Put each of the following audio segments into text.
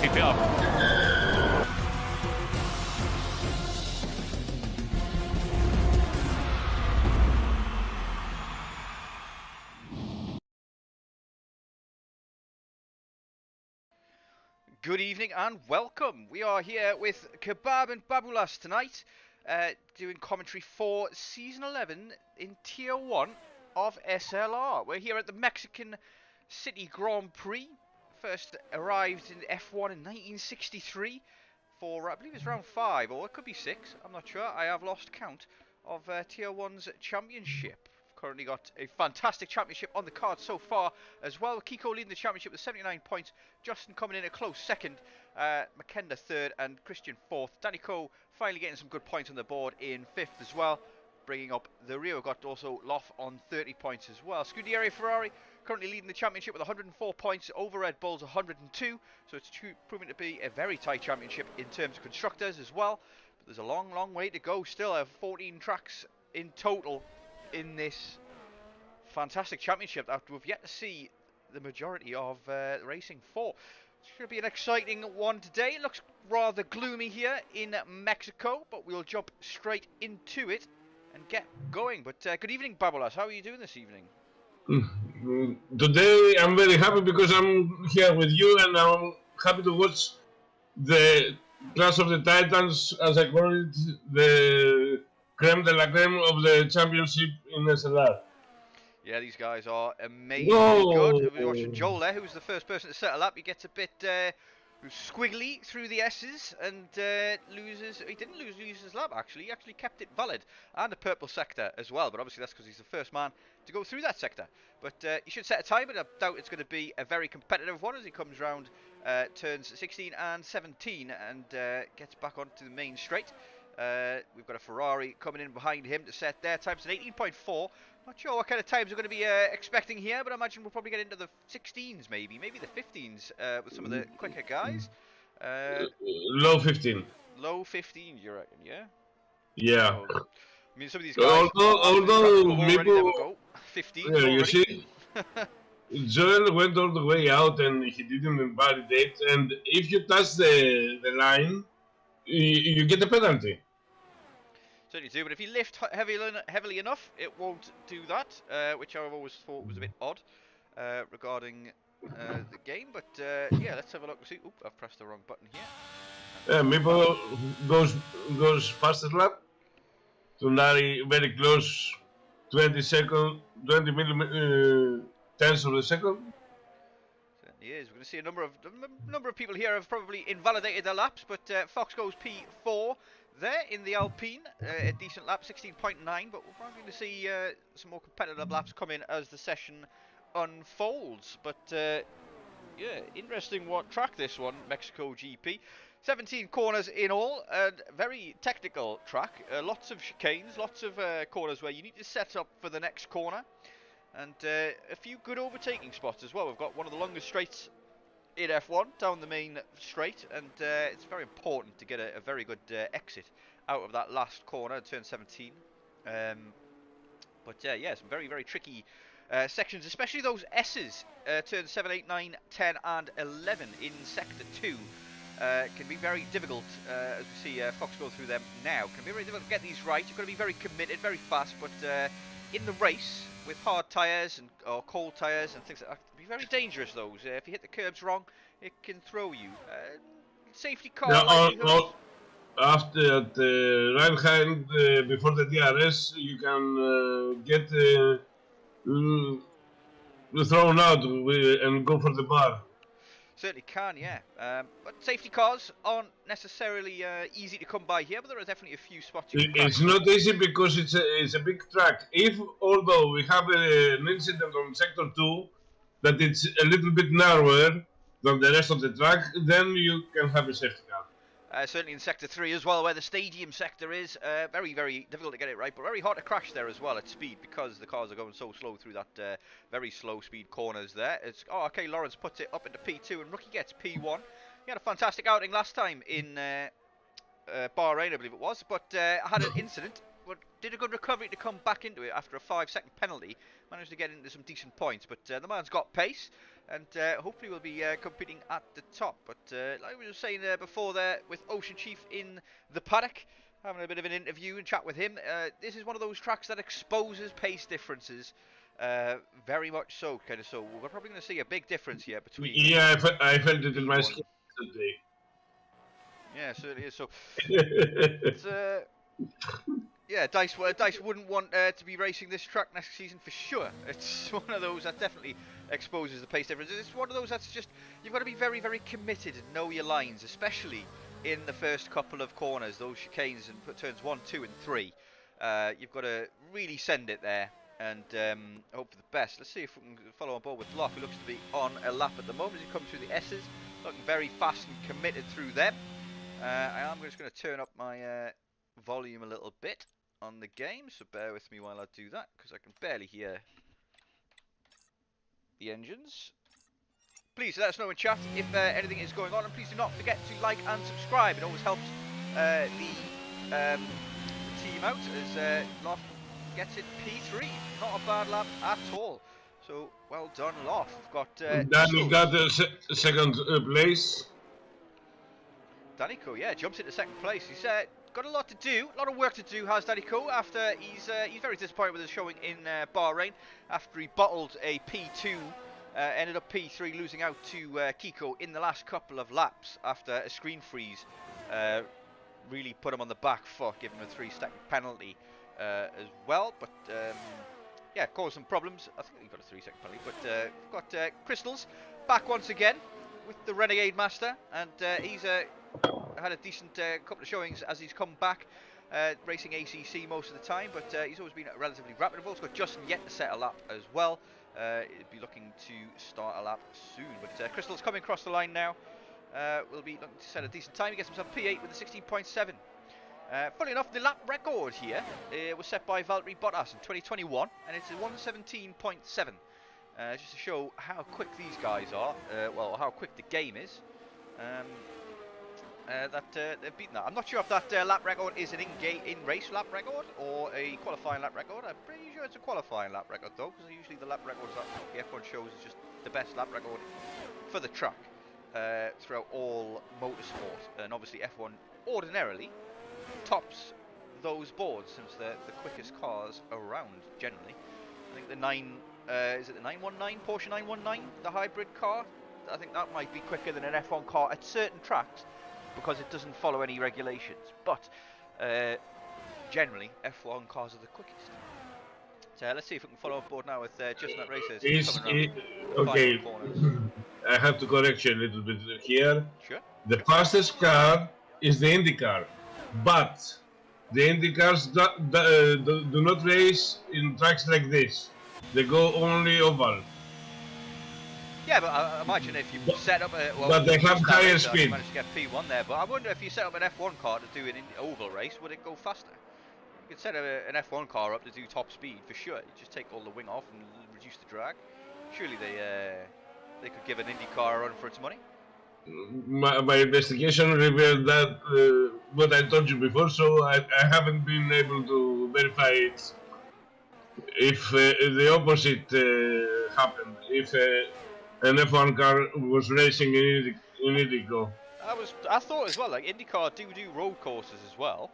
Keep it up. Good evening and welcome. We are here with Kebab and Babulas tonight, doing commentary for Season 11 in Tier 1 of SLR. We're here at the Mexican City Grand Prix. First arrived in F1 in 1963 for, I believe it's round 5, or it could be 6, I'm not sure. I have lost count of Tier 1's championship. Currently got a fantastic championship on the card so far as well. Kiko leading the championship with 79 points. Justin coming in a close second. McKenna third and Christian fourth. Danny Coe finally getting some good points on the board in fifth as well. Bringing up the rear. We've got also Loff on 30 points as well. Scuderia Ferrari currently leading the championship with 104 points over Red Bull's 102. So it's proving to be a very tight championship in terms of constructors as well. But there's a long way to go still. 14 tracks in total in this fantastic championship that we've yet to see the majority of racing for. It's going to be an exciting one today. It looks rather gloomy here in Mexico, but we'll jump straight into it and get going. But good evening, Babulas. How are you doing this evening? Today I'm very happy because I'm here with you and I'm happy to watch the Clash of the Titans, as I call it, the creme de la creme of the championship in SLR. Yeah, these guys are amazingly Whoa. good. We're watching Joel there, who was the first person to settle up. He gets a bit squiggly through the S's and loses. He didn't lose his lap, actually. He actually kept it valid. And a purple sector as well, but obviously that's because he's the first man to go through that sector. But he should set a time, but I doubt it's going to be a very competitive one as he comes round turns 16 and 17 and gets back onto the main straight. We've got a Ferrari coming in behind him to set their times at 18.4. Not sure what kind of times we're going to be expecting here, but I imagine we'll probably get into the 16s maybe the 15s with some of the quicker guys. Low 15. Low 15, you reckon, yeah? Yeah. So, I mean, some of these guys although already never go. 15 yeah, already. you see, Joel went all the way out and he didn't invalidate, and if you touch the line, you get a penalty. Certainly do, but if you lift heavily enough, it won't do that, which I've always thought was a bit odd regarding the game. But yeah, let's have a look and see. Oop, I've pressed the wrong button here. Mipo goes fastest lap. Tunari very close, 20 tenths of a second. Certainly is. We're going to see a number of people here have probably invalidated their laps, but Fox goes P4 there in the Alpine, a decent lap, 16.9. But we're probably going to see some more competitive laps come in as the session unfolds. But yeah, interesting track this one, Mexico GP. 17 corners in all, and very technical track. Lots of chicanes, lots of corners where you need to set up for the next corner. And a few good overtaking spots as well. We've got one of the longest straights in F1 down the main straight, and it's very important to get a very good exit out of that last corner, turn 17. But yeah, some very, very tricky sections, especially those S's, turns 7, 8, 9, 10 and 11 in Sector 2. Can be very difficult, as we see Fox go through them now. Can be very difficult to get these right. You've got to be very committed, very fast, but in the race, with hard tyres or cold tyres and things like that, it can be very dangerous, those. If you hit the curbs wrong, it can throw you. Safety car. After the right hand, before the DRS, you can get thrown out and go for the bar. Certainly can, yeah. But safety cars aren't necessarily easy to come by here, but there are definitely a few spots you can It's not easy because it's a big track. Although we have an incident on Sector 2 that it's a little bit narrower than the rest of the track, then you can have a safety car. Certainly in Sector 3 as well, where the stadium sector is. Very, very difficult to get it right, but very hard to crash there as well at speed because the cars are going so slow through that very slow speed corners there. Okay, Lawrence puts it up into P2 and Rookie gets P1. He had a fantastic outing last time in Bahrain, I believe it was, but had an incident, but did a good recovery to come back into it after a 5-second penalty. Managed to get into some decent points, but the man's got pace. And hopefully we'll be competing at the top. But like we were saying before there, with Ocean Chief in the paddock, having a bit of an interview and chat with him. This is one of those tracks that exposes pace differences, very much so. So we're probably going to see a big difference here between. Yeah, I felt it in my skin today. Yeah, certainly is. So it's, yeah, Dice wouldn't want to be racing this track next season for sure. It's one of those that definitely exposes the pace differences. It's one of those that's just, you've got to be very, very committed and know your lines, especially in the first couple of corners, those chicanes and turns 1, 2 and 3. You've got to really send it there and hope for the best. Let's see if we can follow on board with Lough, who looks to be on a lap at the moment as he comes through the S's, looking very fast and committed through them. I am just going to turn up my volume a little bit on the game, so bear with me while I do that, because I can barely hear the engines. Please let us know in chat if anything is going on, and please do not forget to like and subscribe. It always helps the team out, as Lough gets it P3. Not a bad lap at all. So well done, Loff. We've got Danny got second place. Danico, yeah, jumps into second place. He's got a lot to do, a lot of work to do, has Danico, after he's very disappointed with his showing in Bahrain, after he bottled a P2, ended up P3, losing out to Kiko in the last couple of laps after a screen freeze really put him on the back foot, giving him a 3-second penalty as well, but yeah, caused some problems. I think he got a 3-second penalty, but we've got Crystals back once again with the Renegade Master, and he's had a decent couple of showings as he's come back, racing ACC most of the time, but he's always been relatively reputable. He's got Justin yet to set a lap as well. He'll be looking to start a lap soon, but Crystal's coming across the line now. Will be looking to set a decent time. He gets himself P8 with a 16.7. Funny enough, the lap record here was set by Valtteri Bottas in 2021, and it's a 117.7. Just to show how quick these guys are, well, how quick the game is. That they've beaten that. I'm not sure if that lap record is an in-race lap record or a qualifying lap record. I'm pretty sure it's a qualifying lap record though, because usually the lap records that the F1 shows is just the best lap record for the track throughout all motorsport. And obviously F1 ordinarily tops those boards since they're the quickest cars around generally. I think the is it the 919, Porsche 919, the hybrid car? I think that might be quicker than an F1 car at certain tracks, because it doesn't follow any regulations, but generally F1 cars are the quickest. So let's see if we can follow up board now with Justin at Races. Okay, I have to correct you a little bit here. Sure. The fastest car is the Indy car, but the Indy cars do not race in tracks like this. They go only oval. Yeah, but I imagine if you set up a... Well, but they have higher speed. You managed to get P1 there, but I wonder if you set up an F1 car to do an oval race, would it go faster? You could set an F1 car up to do top speed for sure. You just take all the wing off and reduce the drag. Surely they could give an Indy car a run for its money. My investigation revealed that what I told you before, so I haven't been able to verify it. If the opposite happened, if an F1 car was racing in IndyCar. I thought as well, like IndyCar do road courses as well.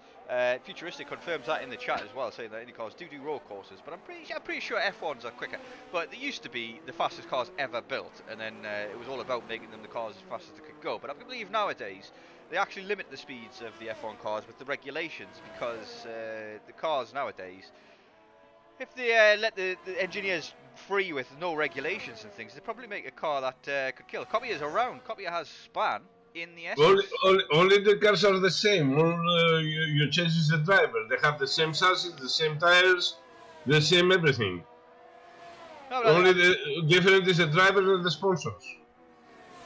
Futuristic confirms that in the chat as well, saying that IndyCars do road courses. But I'm pretty sure F1s are quicker. But they used to be the fastest cars ever built, and then it was all about making them the cars as fast as they could go. But I believe nowadays they actually limit the speeds of the F1 cars with the regulations, because the cars nowadays, if they let the engineers free with no regulations and things, they'd probably make a car that could kill. Copy is around. Copy has span in the S. Only the cars are the same. You change the driver. They have the same chassis, the same tires, the same everything. No, only the different is the driver and the sponsors.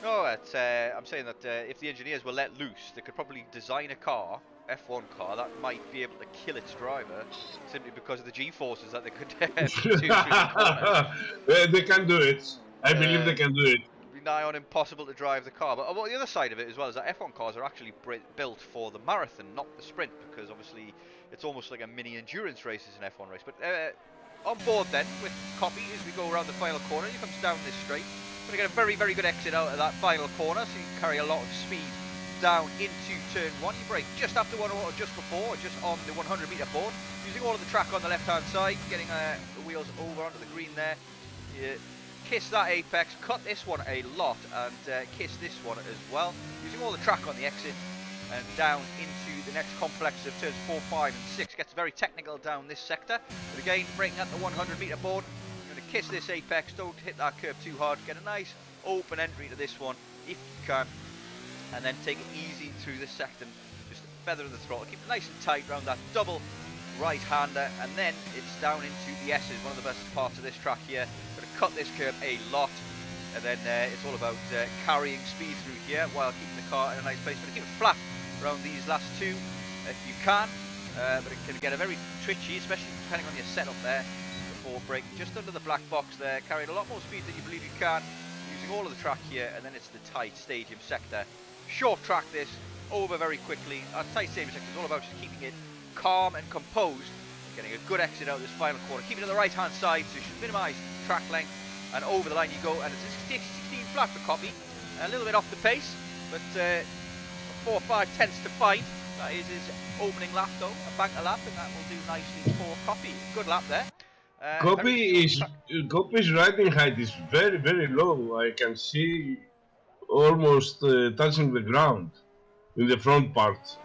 No, I'm saying that if the engineers were let loose, they could probably design a car, F1 car, that might be able to kill its driver simply because of the G-forces that they could do through the corners. They can do it. I believe they can do it. It'd be nigh on impossible to drive the car. But the other side of it as well is that F1 cars are actually built for the marathon, not the sprint, because obviously it's almost like a mini endurance race as an F1 race. But on board then with Copy as we go around the final corner. He comes down this straight. Going to get a very, very good exit out of that final corner, so you can carry a lot of speed down into turn 1. You brake just after one or just before, just on the 100 metre board, using all of the track on the left hand side, getting the wheels over onto the green there. You kiss that apex, cut this one a lot, and kiss this one as well, using all the track on the exit and down into the next complex of turns 4, 5 and 6. Gets very technical down this sector, but again braking at the 100 metre board. You're going to kiss this apex, don't hit that curve too hard, get a nice open entry to this one if you can, and then take it easy through this sector, just feather the throttle, keep it nice and tight around that double right-hander, and then it's down into the S's, one of the best parts of this track here. Going to cut this curve a lot, and then it's all about carrying speed through here while keeping the car in a nice place. Going to keep it flat around these last two if you can, but it can get a very twitchy, especially depending on your setup there before braking. Just under the black box there, carrying a lot more speed than you believe you can, using all of the track here, and then it's the tight stadium sector. Short track this, over very quickly. Our tight stadium sector is all about just keeping it calm and composed Getting a good exit out of this final corner. Keep it to the right-hand side so you should minimise track length. And over the line you go. And it's a 16 flat for Copy. A little bit off the pace, but 4 or 5 tenths to find. That is his opening lap though, a banker lap, and that will do nicely for Copy. Good lap there. Copy's riding height is very, very low. I can see almost touching the ground in the front part.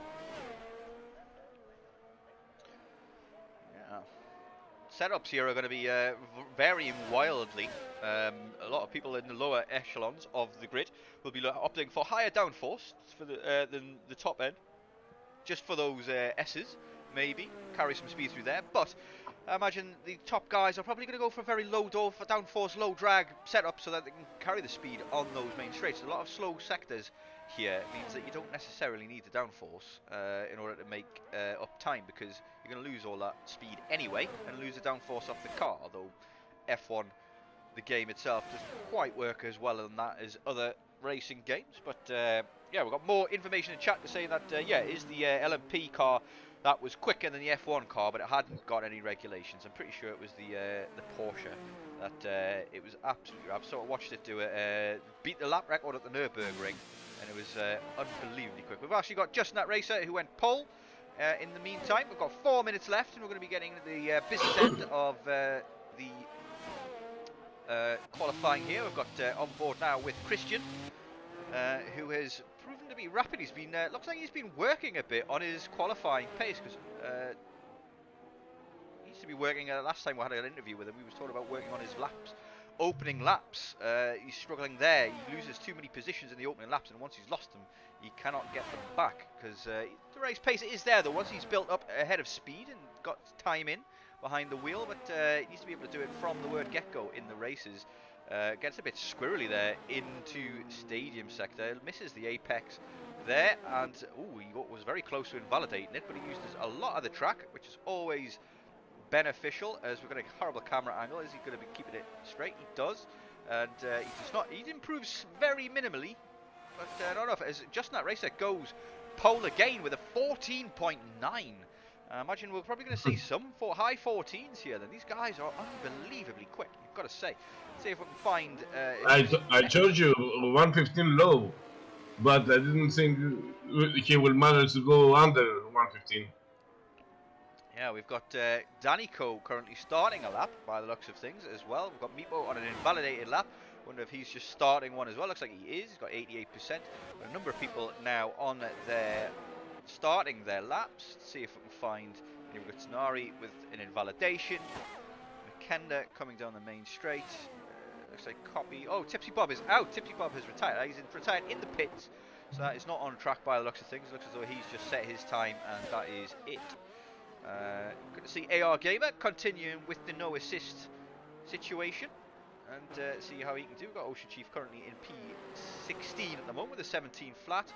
Yeah. Setups here are going to be varying wildly. A lot of people in the lower echelons of the grid will be opting for higher downforce for than the top end, just for those S's, maybe carry some speed through there. But I imagine the top guys are probably going to go for a very low downforce, low drag setup so that they can carry the speed on those main straights. A lot of slow sectors here means that you don't necessarily need the downforce in order to make up time, because you're going to lose all that speed anyway and lose the downforce off the car. Although F1, the game itself, doesn't quite work as well on that as other racing games. But yeah, we've got more information in chat to say that yeah, it is the LMP car that was quicker than the F1 car, but it hadn't got any regulations. I'm pretty sure it was the Porsche that it was absolutely. I've sort of watched it do it, beat the lap record at the Nürburgring, and it was unbelievably quick. We've actually got Justin that racer who went pole. In the meantime, we've got 4 minutes left, and we're going to be getting the business end of the qualifying here. We've got on board now with Christian, who has proven to be rapid. He's been looks like he's been working a bit on his qualifying pace, because he used to be working. Last time we had an interview with him, he was talking about working on his laps, opening laps. He's struggling there. He loses too many positions in the opening laps, and once he's lost them, he cannot get them back, because the race pace is there though. Once he's built up ahead of speed and got time in behind the wheel, but he needs to be able to do it from the word get-go in the races. Gets a bit squirrely there into stadium sector, misses the apex there, and he was very close to invalidating it, but he used a lot of the track, which is always beneficial. As we're going to horrible camera angle, is he going to be keeping it straight? He does, and he does not. He improves very minimally, but not enough. As Justin that racer goes pole again with a 14.9. I imagine we're probably going to see some high 14s here. Then these guys are unbelievably quick, you've got to say. See if we can find. I told you 115 low, but I didn't think he will manage to go under 115. Yeah, we've got Danico currently starting a lap by the looks of things as well. We've got Meepo on an invalidated lap. Wonder if he's just starting one as well. Looks like he is. He's got 88%. A number of people now on their starting their laps. Let's see if we can find. Here we've got Tenari with an invalidation. McKenda coming down the main straight. Looks like Copy. Oh, Tipsy Bob is out. Tipsy Bob has retired. He's retired in the pits, so that is not on track by the looks of things. It looks as though he's just set his time, and that is it. Good to see AR Gamer continuing with the no assist situation, and see how he can do. We've got Ocean Chief currently in P16 at the moment with a 17 flat.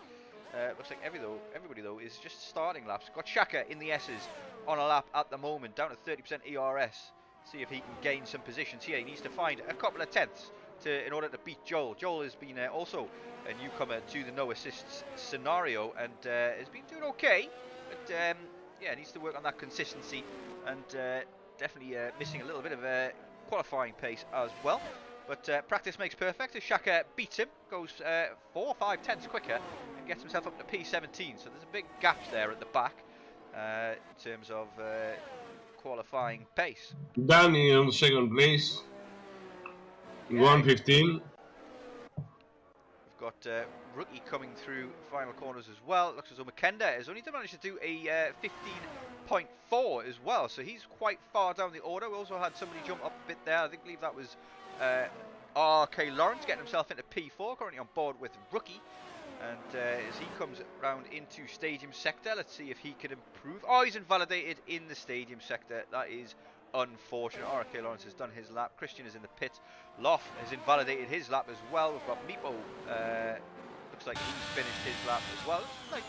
Looks like everybody though is just starting laps. Got Shaka in the S's on a lap at the moment, down to 30% ERS. See if he can gain some positions here. He needs to find a couple of tenths in order to beat Joel. Joel has been also a newcomer to the no assists scenario, and has been doing okay, but yeah, needs to work on that consistency, and definitely missing a little bit of qualifying pace as well. But practice makes perfect. As Shaka beats him, goes 4 or 5 tenths quicker, and gets himself up to P17. So there's a big gap there at the back in terms of qualifying pace. Danny on second place, 115. We've got Rookie coming through final corners as well. It looks as though McKenda has only managed to do a 15.4 as well, so he's quite far down the order. We also had somebody jump up a bit there. I believe that was RK Lawrence getting himself into P4, currently on board with Rookie. And as he comes round into stadium sector, let's see if he can improve. Oh, he's invalidated in the stadium sector. That is unfortunate. RK Lawrence has done his lap. Christian is in the pit. Loff has invalidated his lap as well. We've got Meepo. Looks like he's finished his lap as well. Like,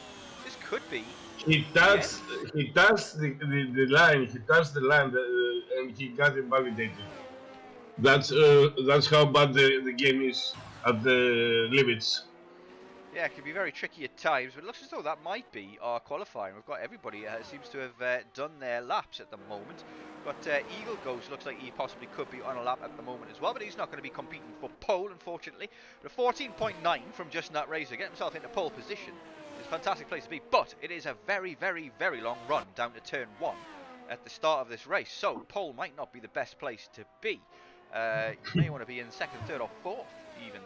this could be. He touched the line. He touched the line, and he got invalidated. That's how bad the game is at the limits. Yeah, it can be very tricky at times, but it looks as though that might be our qualifying. We've got everybody seems to have done their laps at the moment. But Eagle Ghost looks like he possibly could be on a lap at the moment as well, but he's not going to be competing for pole, unfortunately. But a 14.9 from Just That Racer, get himself into pole position. It's a fantastic place to be, but it is a very, very, very long run down to turn 1 at the start of this race, so pole might not be the best place to be. You may want to be in 2nd, 3rd or 4th even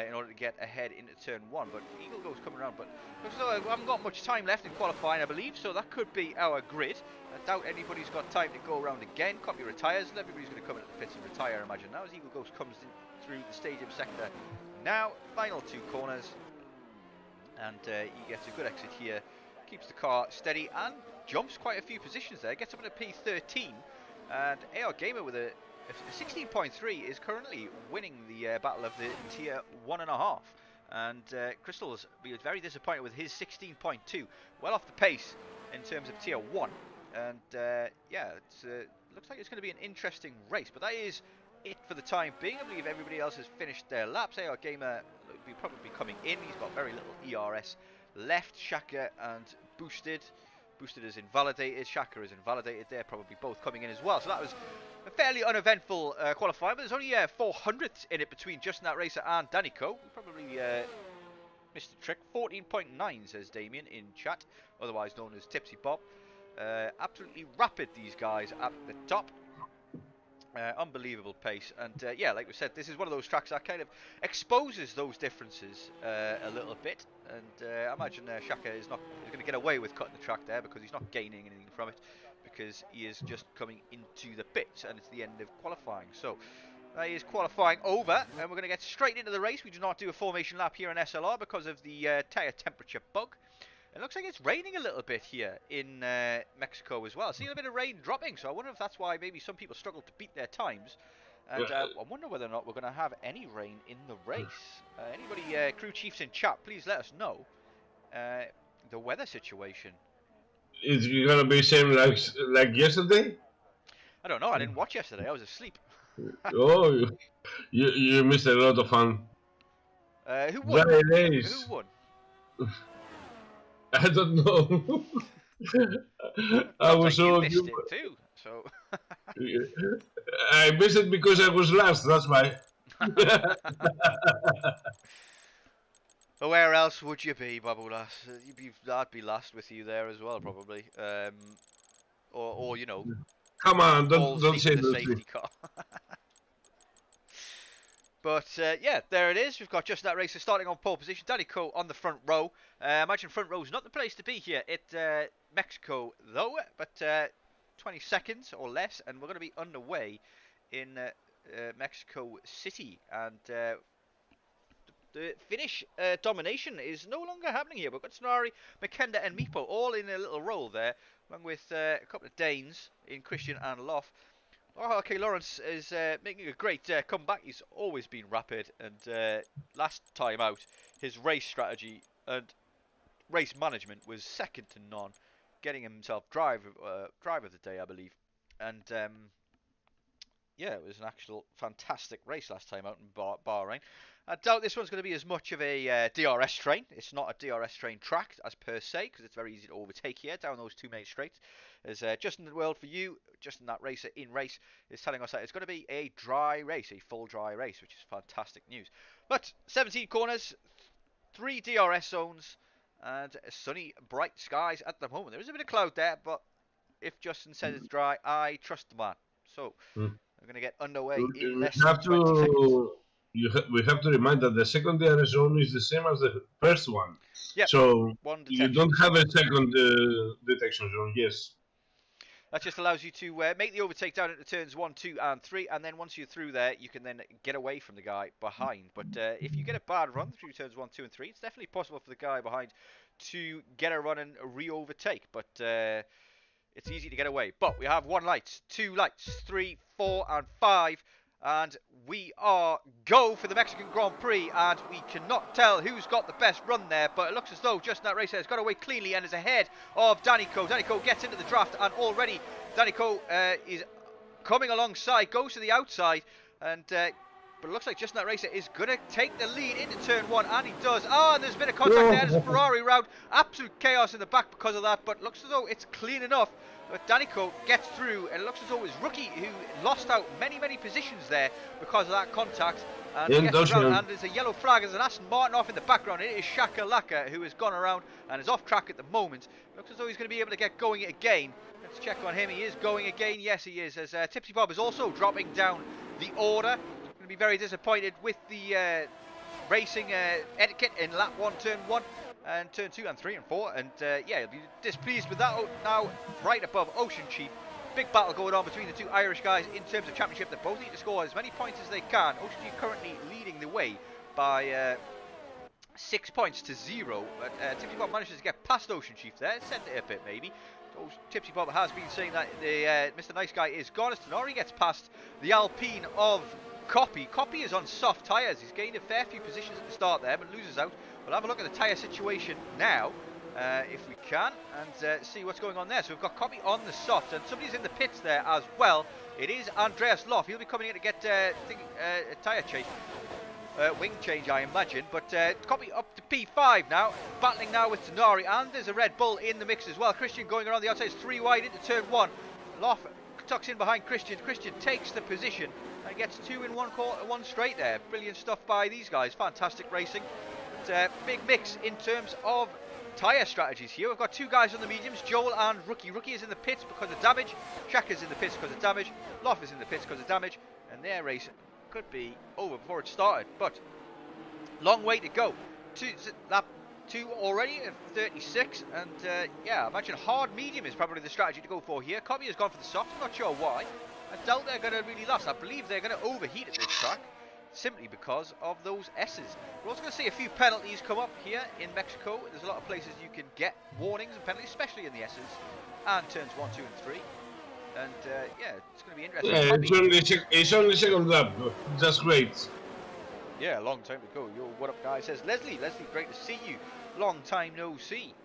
in order to get ahead into turn 1, but Eagle Ghost coming around, but looks as though I haven't got much time left in qualifying, I believe, so that could be our grid. I doubt anybody's got time to go around again. Copy retires, and everybody's going to come into the pits and retire, I imagine, now as Eagle Ghost comes in through the stadium sector. Now, final 2 corners, and he gets a good exit here, keeps the car steady and jumps quite a few positions there, gets up into P13, and AR Gamer with a 16.3 is currently winning the battle of the tier 1.5, and Crystal's be very disappointed with his 16.2, well off the pace in terms of tier 1, and yeah, it looks like it's going to be an interesting race, but that is it for the time being. I believe everybody else has finished their laps. AR Gamer will be probably coming in, he's got very little ERS left. Shaka and Boosted is invalidated, Shaka is invalidated, they're probably both coming in as well, so that was a fairly uneventful qualifying, but there's only 400ths in it between Justin That Racer and Danny Co. We probably missed the trick. 14.9 says Damien in chat, otherwise known as Tipsy Bob. Absolutely rapid, these guys at the top. Unbelievable pace, and yeah, like we said, this is one of those tracks that kind of exposes those differences a little bit, and I imagine Shaka is going to get away with cutting the track there because he's not gaining anything from it, because he is just coming into the pits and it's the end of qualifying. So that is qualifying over, and we're going to get straight into the race. We do not do a formation lap here in SLR because of the tyre temperature bug. It looks like it's raining a little bit here in Mexico as well. Seeing a bit of rain dropping, so I wonder if that's why maybe some people struggle to beat their times. And I wonder whether or not we're going to have any rain in the race. Anybody, crew chiefs in chat, please let us know the weather situation. Is it gonna be same like yesterday? I don't know. I didn't watch yesterday. I was asleep. Oh, you missed a lot of fun. Who won? Very nice. Who won? I don't know. I was so. You missed it too. So. I missed it because I was last. That's why. Where else would you be, Babulas? I'd be last with you there as well, probably. Or you know. Come on, don't say the those safety things. car. But yeah, there it is. We've got Just That Racer starting on pole position. Danny Co on the front row. Imagine front row is not the place to be here at Mexico, though. But 20 seconds or less, and we're going to be underway in Mexico City. And the finish domination is no longer happening here. We've got Sonari, Makenda, and Meepo all in a little roll there, along with a couple of Danes in Christian and Loff. Oh, okay, Lawrence is making a great comeback. He's always been rapid, and last time out, his race strategy and race management was second to none, getting himself driver of the day, I believe. And yeah, it was an actual fantastic race last time out in Bahrain. I doubt this one's going to be as much of a DRS train. It's not a DRS train track as per se, because it's very easy to overtake here down those 2 main straights. As Justin the World for you, Justin That Racer in race, is telling us that it's going to be a dry race, a full dry race, which is fantastic news. But 17 corners, 3 DRS zones, and sunny, bright skies at the moment. There is a bit of cloud there, but if Justin says it's dry, I trust the man. So we're going to get underway in less than 20 seconds. We have to remind that the second DRS zone is the same as the first one. Yep. So One you don't have a second detection zone, yes. That just allows you to make the overtake down into turns 1, 2, and 3, and then once you're through there, you can then get away from the guy behind. But if you get a bad run through turns 1, 2, and 3, it's definitely possible for the guy behind to get a run and re-overtake. But it's easy to get away. But we have 1 light, 2 lights, 3, 4, and 5. And we are go for the Mexican Grand Prix, and we cannot tell who's got the best run there, but it looks as though Justin That Racer has got away cleanly and is ahead of Danny Co. Danny Co gets into the draft, and already Danny Co is coming alongside, goes to the outside, and But it looks like Just That Racer is going to take the lead into turn 1, and he does. Oh, and there's a bit of contact there. There's a Ferrari route. Absolute chaos in the back because of that, but looks as though it's clean enough. But Danico gets through, and it looks as though it was Rookie who lost out many positions there because of that contact. And, gets around, and there's a yellow flag. There's an Aston Martin off in the background. It is Shakalaka who has gone around and is off track at the moment. Looks as though he's going to be able to get going again. Let's check on him. He is going again. Yes, he is. As Tipsy Bob is also dropping down the order. Going to be very disappointed with the racing etiquette in lap 1, turn 1, and turn 2 and 3 and 4. And yeah, he'll be displeased with that. Now, right above Ocean Chief. Big battle going on between the two Irish guys in terms of championship. They both need to score as many points as they can. Ocean Chief currently leading the way by 6 points to 0. But Tipsy Bob manages to get past Ocean Chief there. Sent it a bit maybe. So Tipsy Bob has been saying that the Mr. Nice Guy is gone. As Tenori gets past the Alpine of Copy. Copy is on soft tyres. He's gained a fair few positions at the start there, but loses out. We'll have a look at the tyre situation now. If we can, and see what's going on there. So we've got Copy on the soft, and somebody's in the pits there as well. It is Andreas Loff. He'll be coming in to get a tyre change, wing change, I imagine. But Copy up to P5 now, battling now with Tenari, and there's a Red Bull in the mix as well. Christian going around the outside, is 3 wide into turn 1. Loff tucks in behind Christian. Christian takes the position and gets 2 in 1 quarter, 1 straight there. Brilliant stuff by these guys. Fantastic racing. But, big mix in terms of tyre strategies here. We've got 2 guys on the mediums, Joel and Rookie. Rookie is in the pits because of damage. Shaka's in the pits because of damage. Loff is in the pits because of damage. And their race could be over before it started. But long way to go. Lap 2 already at 36. And yeah, I imagine hard medium is probably the strategy to go for here. Copy has gone for the soft. I'm not sure why. I doubt they're going to really last. I believe they're going to overheat at this track, simply because of those S's. We're also going to see a few penalties come up here in Mexico. There's a lot of places you can get warnings and penalties, especially in the S's and turns 1, 2 and 3. And yeah, it's going to be interesting. It's only second lap, that's great. Yeah, a long time to go. Yo, what up guys, says Leslie. Leslie, great to see you. Long time no see.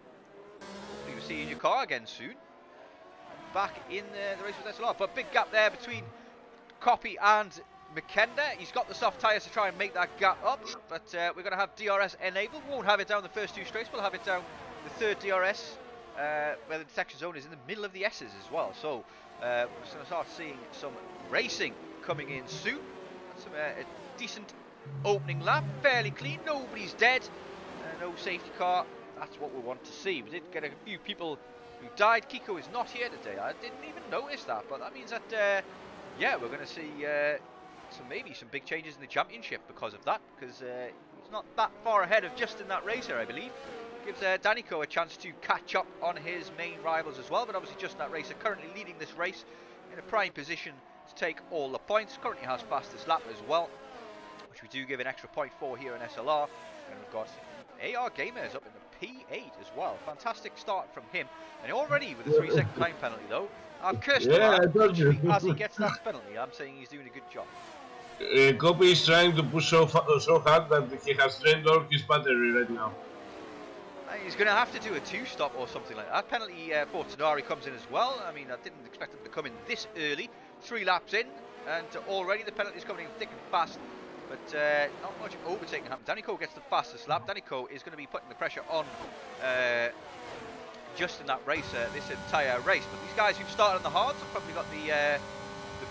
You'll see you in your car again soon. Back in the race with SLR. But big gap there between Copy and McKenda. He's got the soft tyres to try and make that gap up, but we're going to have DRS enabled. We won't have it down the first 2 straights, we'll have it down the 3rd DRS, where the detection zone is in the middle of the S's as well. So we're going to start seeing some racing coming in soon. Some a decent opening lap, fairly clean, nobody's dead, no safety car. That's what we want to see. We did get a few people who died. Kiko is not here today. I didn't even notice that, but that means that yeah, we're going to see maybe some big changes in the championship because of that, because he's not that far ahead of Justin That Racer, I believe. Gives Danico a chance to catch up on his main rivals as well, but obviously Justin That Racer currently leading this race in a prime position to take all the points. Currently has fastest lap as well, which we do give an extra point for here in SLR. And we've got AR Gamers up in the P8 as well. Fantastic start from him, and already with a 3-second time penalty though. I've cursed him as he gets that penalty. I'm saying he's doing a good job. Copy is trying to push so hard that he has drained all his battery right now. He's going to have to do a 2-stop or something like that. Penalty for Tenari comes in as well. I mean, I didn't expect him to come in this early. 3 laps in, and already the penalty's coming in thick and fast. But not much overtaking happened. Danico gets the fastest lap. Danico is going to be putting the pressure on Justin That Racer this entire race. But these guys who've started on the hards have probably got the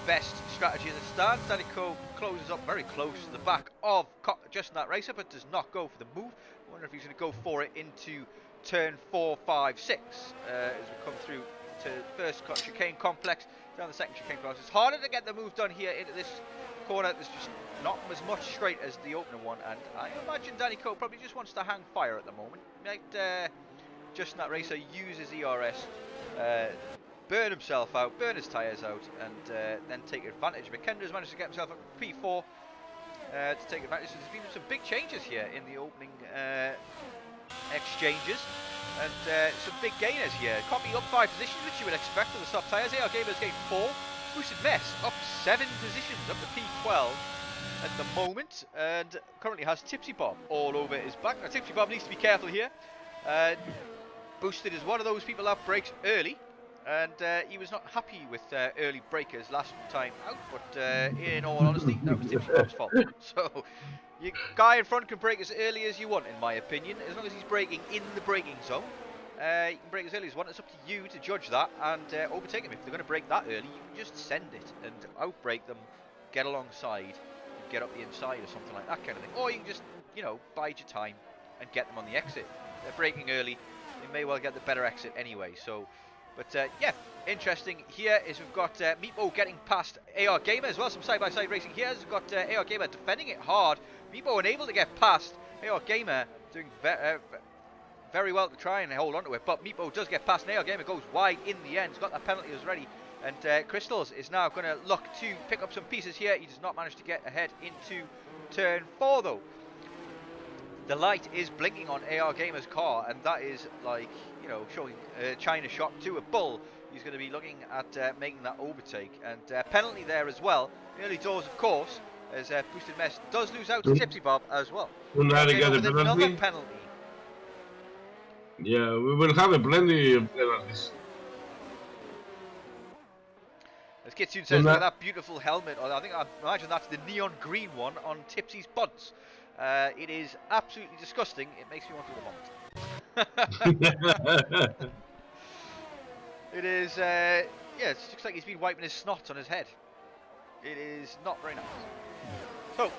best strategy in the stands. Danico closes up very close to the back of Justin That Racer, but does not go for the move. I wonder if he's going to go for it into turn 4, 5, 6 as we come through to first chicane complex, down the second chicane complex. It's harder to get the move done here into this corner. There's just not as much straight as the opening one, and I imagine Danico probably just wants to hang fire at the moment. Make Justin That Racer use his ERS, burn himself out, burn his tyres out, and then take advantage. McKenda's managed to get himself up to P4 to take advantage. So there's been some big changes here in the opening exchanges, and some big gainers here. Copy up 5 positions, which you would expect with the soft tyres. AR Gamers gained 4. Boosted Mess up 7 positions, up to P12 at the moment, and currently has Tipsy Bob all over his back. Now, Tipsy Bob needs to be careful here. Boosted is one of those people that breaks early, and he was not happy with early breakers last time out, but in all honesty, that was Tipsy Bob's fault. So, your guy in front can brake as early as you want, in my opinion, as long as he's braking in the braking zone. You can brake as early as you want. It's up to you to judge that and overtake him. If they're going to brake that early, you can just send it and outbrake them, get alongside, and get up the inside or something like that kind of thing. Or you can just, you know, bide your time and get them on the exit. They're braking early. They may well get the better exit anyway. So, but yeah, interesting here is we've got Meepo getting past AR Gamer as well. Some side-by-side racing here. We've got AR Gamer defending it hard. Meepo unable to get past. AR Gamer doing very well to try and hold on to it, but Meepo does get past, and AR Gamer goes wide in the end. He's got that penalty already, and Crystals is now going to look to pick up some pieces here. He does not manage to get ahead into turn 4 though. The light is blinking on AR Gamer's car, and that is like, you know, showing a China shot to a bull. He's going to be looking at making that overtake, and penalty there as well. Early doors, of course, as Boosted Mess does lose out to Tipsy Bob as well. Another penalty. Yeah, we will have plenty of penalties. As Kitsune says, look at that beautiful helmet. I imagine that's the neon green one on Tipsy's buds. It is absolutely disgusting. It makes me want to vomit. It is, yeah, it looks like he's been wiping his snot on his head. It is not very nice. So,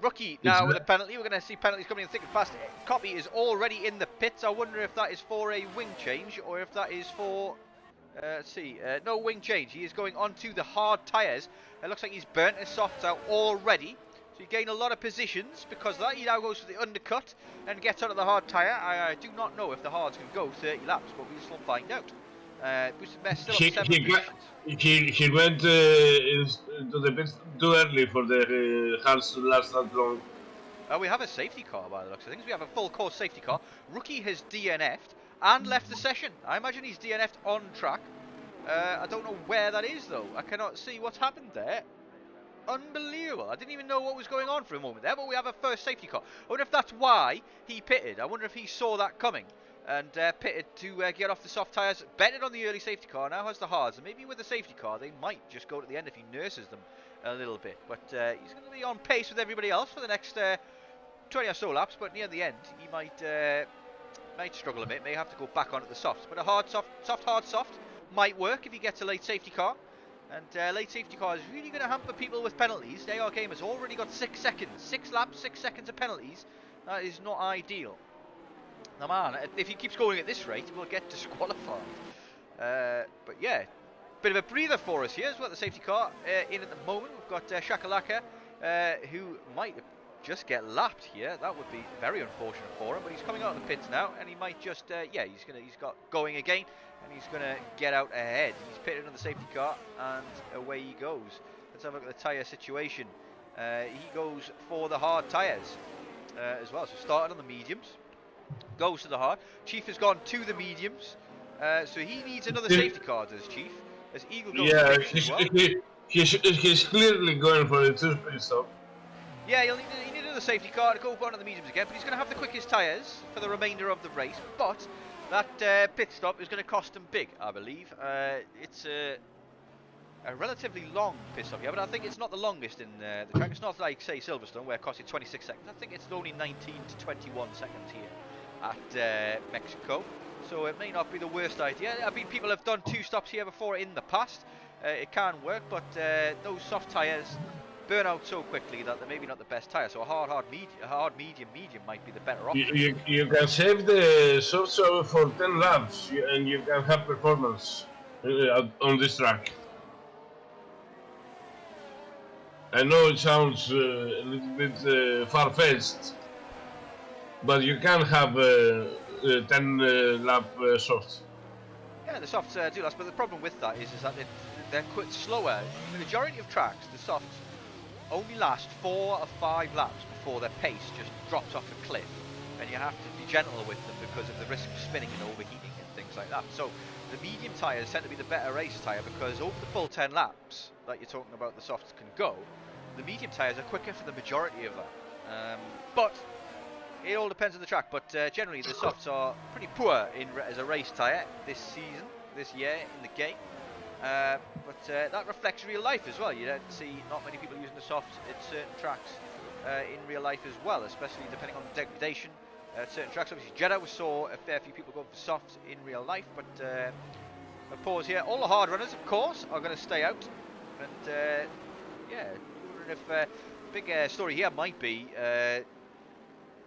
Rookie now with a penalty. We're going to see penalties coming in thick and fast. Copy is already in the pits. I wonder if that is for a wing change or if that is for... let's see. No wing change. He is going onto the hard tyres. It looks like he's burnt his softs out already. So you gain a lot of positions because of that. He now goes for the undercut and gets onto the hard tyre. I do not know if the hards can go 30 laps, but we will find out. Boosted Mess still up 7 positions. He went into the pits too early for the hards to last that long. We have a safety car by the looks of things. We have a full course safety car. Rookie has DNF'd and left the session. I imagine he's DNF'd on track. I don't know where that is though. I cannot see what's happened there. Unbelievable. I didn't even know what was going on for a moment there, but we have a first safety car. I wonder if that's why he pitted. I wonder if he saw that coming and pitted to get off the soft tyres. Betted on the early safety car, now has the hards. And maybe with the safety car, they might just go to the end if he nurses them a little bit. But he's going to be on pace with everybody else for the next 20 or so laps. But near the end, he might struggle a bit. May have to go back onto the softs. But a hard, soft might work if he gets a late safety car. And late safety car is really going to hamper people with penalties. AR Game has already got 6 seconds. 6 laps, 6 seconds of penalties. That is not ideal. Now, man, if he keeps going at this rate, we'll get disqualified. But yeah, bit of a breather for us here. As well, the safety car in at the moment. We've got Shakalaka, who might just get lapped here. That would be very unfortunate for him. But he's coming out of the pits now, and he might just, yeah, he's got going again. And he's going to get out ahead. He's pitted on the safety car, and away he goes. Let's have a look at the tyre situation. He goes for the hard tyres as well. So started on the mediums, goes to the hard. Chief has gone to the mediums, so he needs another safety car, does Chief? As Eagle goes to as well. He's clearly going for a two-speed stop. Yeah, he'll need another safety car to go on to the mediums again, but he's going to have the quickest tyres for the remainder of the race. But that pit stop is going to cost him big, I believe. It's a relatively long pit stop here, but I think it's not the longest in the track. It's not like, say, Silverstone, where it costs you 26 seconds. I think it's only 19 to 21 seconds here at Mexico. So it may not be the worst idea. I mean, people have done 2 stops here before in the past. It can work, but those soft tyres burn out so quickly that they're maybe not the best tyre. So a hard, medium might be the better option. You can save the software for 10 laps and you can have performance on this track. I know it sounds a little bit far-fetched, but you can have 10 lap softs. Yeah, the softs do last, but the problem with that is that they're quite slower. The majority of tracks, the softs only last 4 or 5 laps before their pace just drops off a cliff, and you have to be gentle with them because of the risk of spinning and overheating and things like that. So the medium tyres tend to be the better race tyre because over the full 10 laps that you're talking about the softs can go, the medium tyres are quicker for the majority of that. But it all depends on the track, but generally the softs are pretty poor as a race tyre this season. this year in the game. But that reflects real life as well. You don't see not many people using the softs at certain tracks in real life as well, especially depending on the degradation at certain tracks. Obviously, Jeddah, we saw a fair few people going for softs in real life, but a pause here. All the hard runners, of course, are going to stay out. And yeah, wondering if big story here might be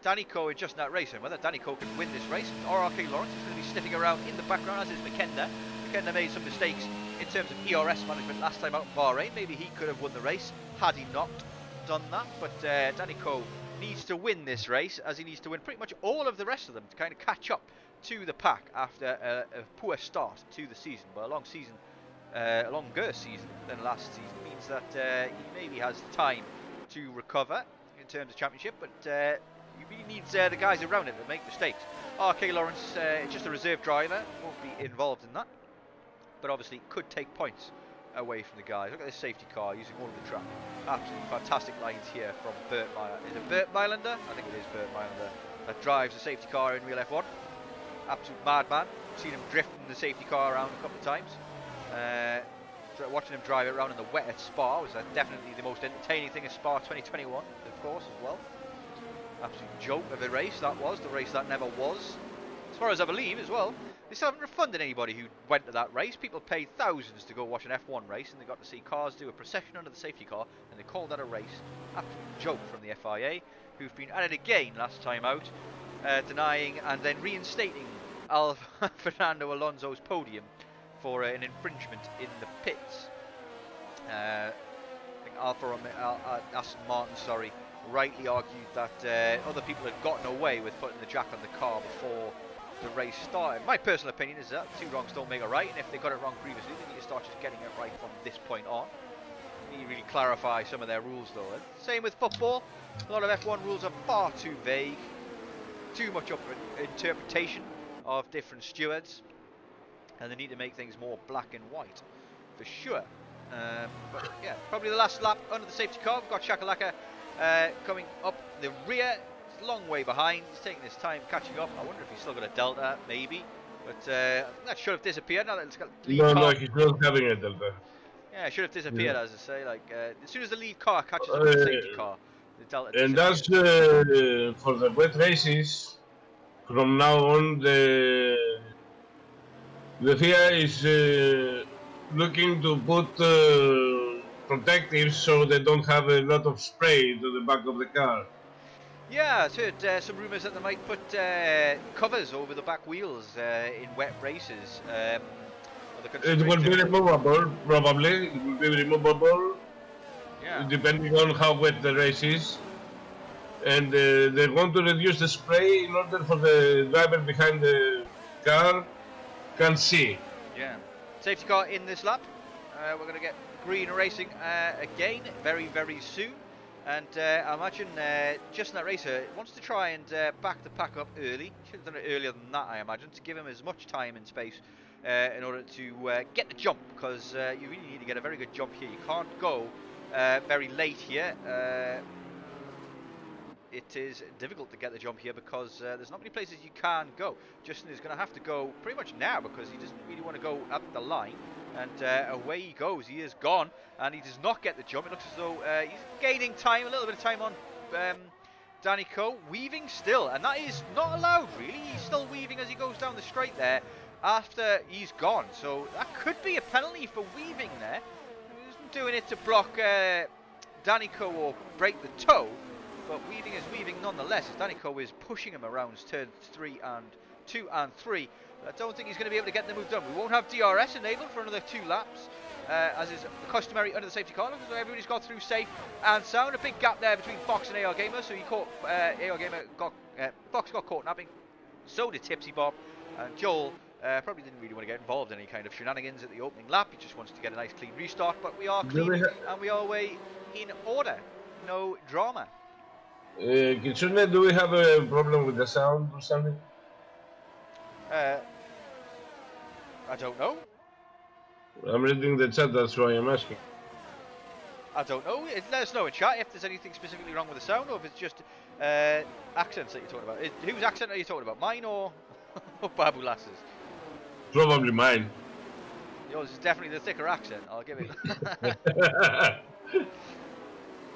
Danny Coe just not racing. Whether Danny Coe can win this race, or RK Lawrence is going to be sniffing around in the background, as is McKenna. McKenna made some mistakes in terms of ERS management last time out in Bahrain. Maybe he could have won the race had he not done that. But Danny Coe needs to win this race, as he needs to win pretty much all of the rest of them to kind of catch up to the pack after a poor start to the season. But a longer season than last season means that he maybe has time to recover in terms of championship, but he really needs the guys around him to make mistakes. RK Lawrence, just a reserve driver, won't be involved in that, but obviously could take points away from the guys. Look at this safety car using all of the track. Absolutely fantastic lines here from Bert Mylander. Is it Bert Mylander? I think it is Bert Mylander that drives the safety car in real F1. Absolute madman. Seen him drifting the safety car around a couple of times. Watching him drive it around in the wet at Spa was definitely the most entertaining thing at Spa 2021, of course, as well. Absolute joke of a race that was, the race that never was. As far as I believe as well, they still haven't refunded anybody who went to that race. People paid thousands to go watch an F1 race, and they got to see cars do a procession under the safety car, and they called that a race. Absolute joke from the FIA, who've been at it again last time out, denying and then reinstating Fernando Alonso's podium for an infringement in the pits. I think Aston Martin, rightly argued that other people had gotten away with putting the jack on the car before the race started. My personal opinion is that two wrongs don't make a right, and if they got it wrong previously, they need to start just getting it right from this point on. They need to really clarify some of their rules, though. And same with football. A lot of F1 rules are far too vague, too much up for interpretation of different stewards, and they need to make things more black and white, for sure. But yeah, probably the last lap under the safety car. We've got Shakalaka coming up the rear. It's a long way behind. He's taking his time catching up. I wonder if he's still got a delta, maybe. But that should have disappeared now that it's got lead car. No, he's not having a delta. Yeah, it should have disappeared, as I say. Like as soon as the lead car catches up with the safety car, the delta and disappears. that's for the wet races. From now on, the FIA is looking to put protectives so they don't have a lot of spray to the back of the car. Yeah, I've heard some rumours that they might put covers over the back wheels in wet races. It will be removable, probably. It will be removable, depending on how wet the race is. And they want to reduce the spray in order for the driver behind the car can see. Yeah. Safety car in this lap. We're going to get green racing again very, very soon. And I imagine just in that racer wants to try and back the pack up early. Should have done it earlier than that, I imagine, to give him as much time and space in order to get the jump, because you really need to get a very good jump here. You can't go very late here. It is difficult to get the jump here because there's not many places you can go. Justin is going to have to go pretty much now because he doesn't really want to go up the line. And away he goes. He is gone, and he does not get the jump. It looks as though he's gaining time, a little bit of time on Danny Coe. Weaving still, and that is not allowed, really. He's still weaving as he goes down the straight there after he's gone. So that could be a penalty for weaving there. He isn't doing it to block Danny Coe or break the toe. But weaving is weaving nonetheless, as Danny Coe is pushing him around turns 2 and 3. I don't think he's going to be able to get the move done. We won't have DRS enabled for another 2 laps, as is customary under the safety car. So everybody's got through safe and sound. A big gap there between Fox and AR Gamer, so he caught Fox got caught napping. So did Tipsy Bob, and Joel probably didn't really want to get involved in any kind of shenanigans at the opening lap. He just wants to get a nice clean restart. But we are clean and we are away in order. No drama. Kitsune, do we have a problem with the sound or something? I don't know. I'm reading the chat, that's why I'm asking. I don't know. Let us know in chat if there's anything specifically wrong with the sound, or if it's just accents that you're talking about. Whose accent are you talking about? Mine or Babu Lass's? Probably mine. Yours is definitely the thicker accent, I'll give it.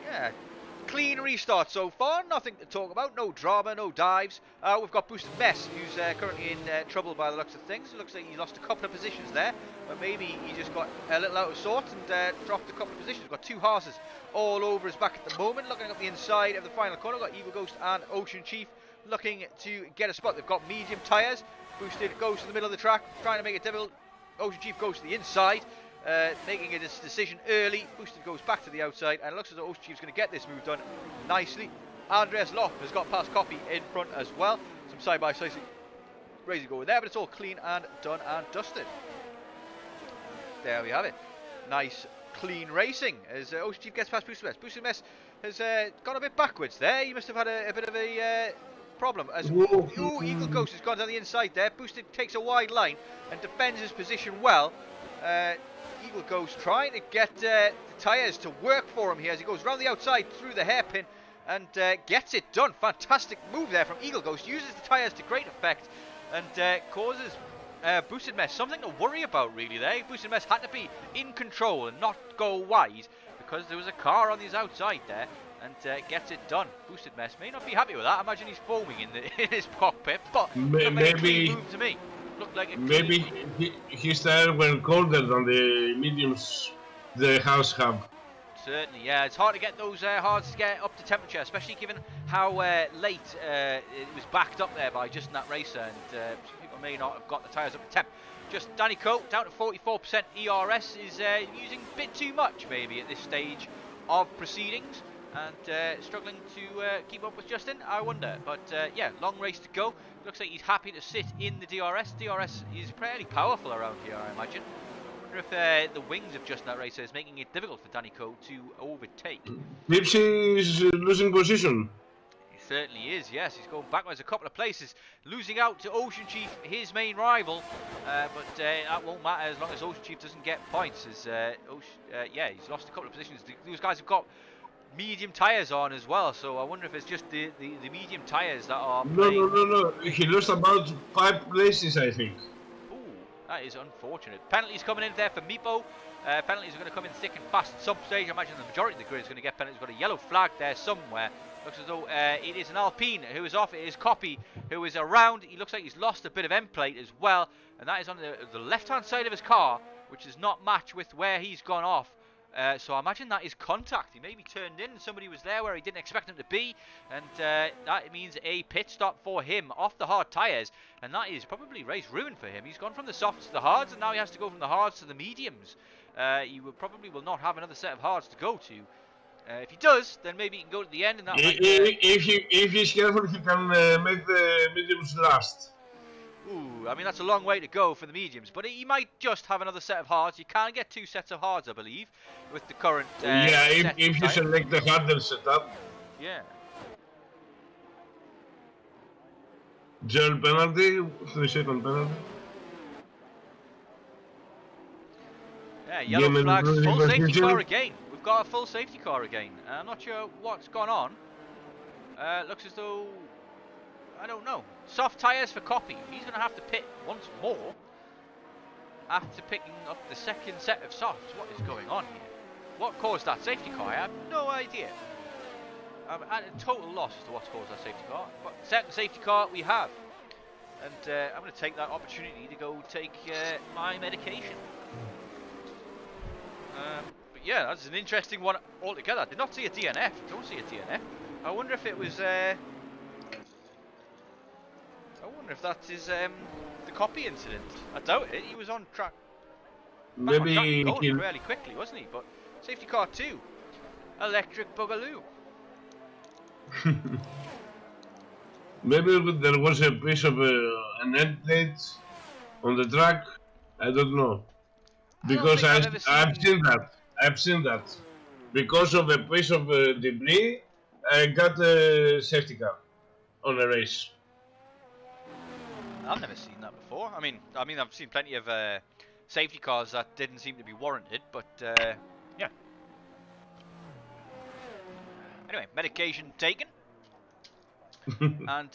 Yeah, clean restart so far, nothing to talk about, no drama, no dives. We've got Boosted Mess, who's currently in trouble by the looks of things. It looks like he lost a couple of positions there, but maybe he just got a little out of sorts and dropped a couple of positions. We've got two horses all over his back at the moment, looking up the inside of the final corner. We've got Eagle Ghost and Ocean Chief looking to get a spot. They've got medium tyres. Boosted goes to the middle of the track, trying to make it difficult. Ocean Chief goes to the inside. Making a decision early. Boosted goes back to the outside, and it looks as though Ocean Chief's going to get this move done nicely. Andreas Lopp has got past Copy in front as well. Some side-by-side racing going there, but it's all clean and done and dusted. There we have it. Nice, clean racing as Ocean Chief gets past Boosted Mess. Boosted Mess has gone a bit backwards there. He must have had a bit of a problem. As Eagle Ghost has gone down the inside there. Boosted takes a wide line and defends his position well. Eagle Ghost trying to get the tyres to work for him here as he goes round the outside through the hairpin and gets it done. Fantastic move there from Eagle Ghost. Uses the tyres to great effect and causes Boosted Mess something to worry about really there. Boosted Mess had to be in control and not go wide because there was a car on his outside there and gets it done. Boosted Mess may not be happy with that. I imagine he's foaming in his cockpit, but maybe move to me. Like maybe his tires were colder than the mediums the house have. Certainly, yeah. It's hard to get those hards to get up to temperature, especially given how late it was backed up there by just in that racer, and people may not have got the tyres up to temp. Just Danny Coe down to 44% ERS is using a bit too much maybe at this stage of proceedings, and struggling to keep up with Justin, I wonder. But yeah, long race to go. Looks like he's happy to sit in the DRS. DRS is fairly powerful around here, I imagine. I wonder if the wings of Justin that racer is making it difficult for Danny Coe to overtake. Lipsy is losing position. He certainly is, yes. He's going backwards a couple of places, losing out to Ocean Chief, his main rival. But that won't matter as long as Ocean Chief doesn't get points. As yeah, he's lost a couple of positions. Those guys have got medium tyres on as well, so I wonder if it's just the medium tyres that are playing. No. He lost about 5 places, I think. Ooh, that is unfortunate. Penalties coming in there for Meepo. Penalties are going to come in thick and fast at some stage. I imagine the majority of the grid is going to get penalties. We've got a yellow flag there somewhere. Looks as though it is an Alpine who is off. It is Copy who is around. He looks like he's lost a bit of end plate as well, and that is on the left-hand side of his car, which does not match with where he's gone off. So I imagine that is contact. He maybe turned in, somebody was there where he didn't expect him to be, and that means a pit stop for him off the hard tyres, and that is probably race ruin for him. He's gone from the softs to the hards, and now he has to go from the hards to the mediums. He probably will not have another set of hards to go to. If he does, then maybe he can go to the end, and that might, if he's careful, he can make the mediums last. Ooh, I mean, that's a long way to go for the mediums, but he might just have another set of hards. You can get 2 sets of hards, I believe, with the current yeah, if you select the harder setup. Yeah. Gel penalty, 3-second penalty. Yeah, yellow flags, full safety car again. We've got a full safety car again. I'm not sure what's gone on. Looks as though, I don't know. Soft tyres for Copy. He's going to have to pit once more after picking up the second set of softs. What is going on here? What caused that safety car? I have no idea. I'm at a total loss as to what's caused that safety car. But second safety car we have. And I'm going to take that opportunity to go take my medication. But yeah, that's an interesting one altogether. I did not see a DNF. Don't see a DNF. I wonder if it was... I wonder if that is the Copy incident. I doubt it. He was on track. Maybe going fairly quickly, wasn't he? But safety car 2, electric boogaloo. Maybe there was a piece of an end plate on the track. I don't know, because I've seen that. I've seen that. Because of a piece of debris, I got a safety car on a race. I've never seen that before. I mean, I've seen plenty of safety cars that didn't seem to be warranted, but yeah. Anyway, medication taken, and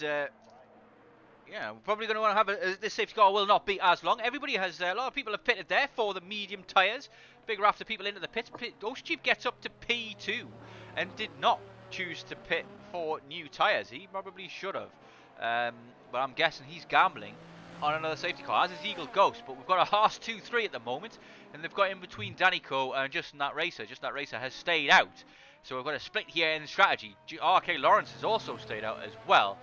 Yeah, we're probably going to want to have this safety car will not be as long. Everybody has, a lot of people have pitted there for the medium tyres. Big raft of people into the pits. Ocean Chief gets up to P2 and did not choose to pit for new tyres. He probably should have. But I'm guessing he's gambling on another safety car, as is Eagle Ghost. But we've got a Haas 2-3 at the moment, and they've got in between Danico and Just That Racer. Just That Racer has stayed out. So we've got a split here in strategy. RK Lawrence has also stayed out as well.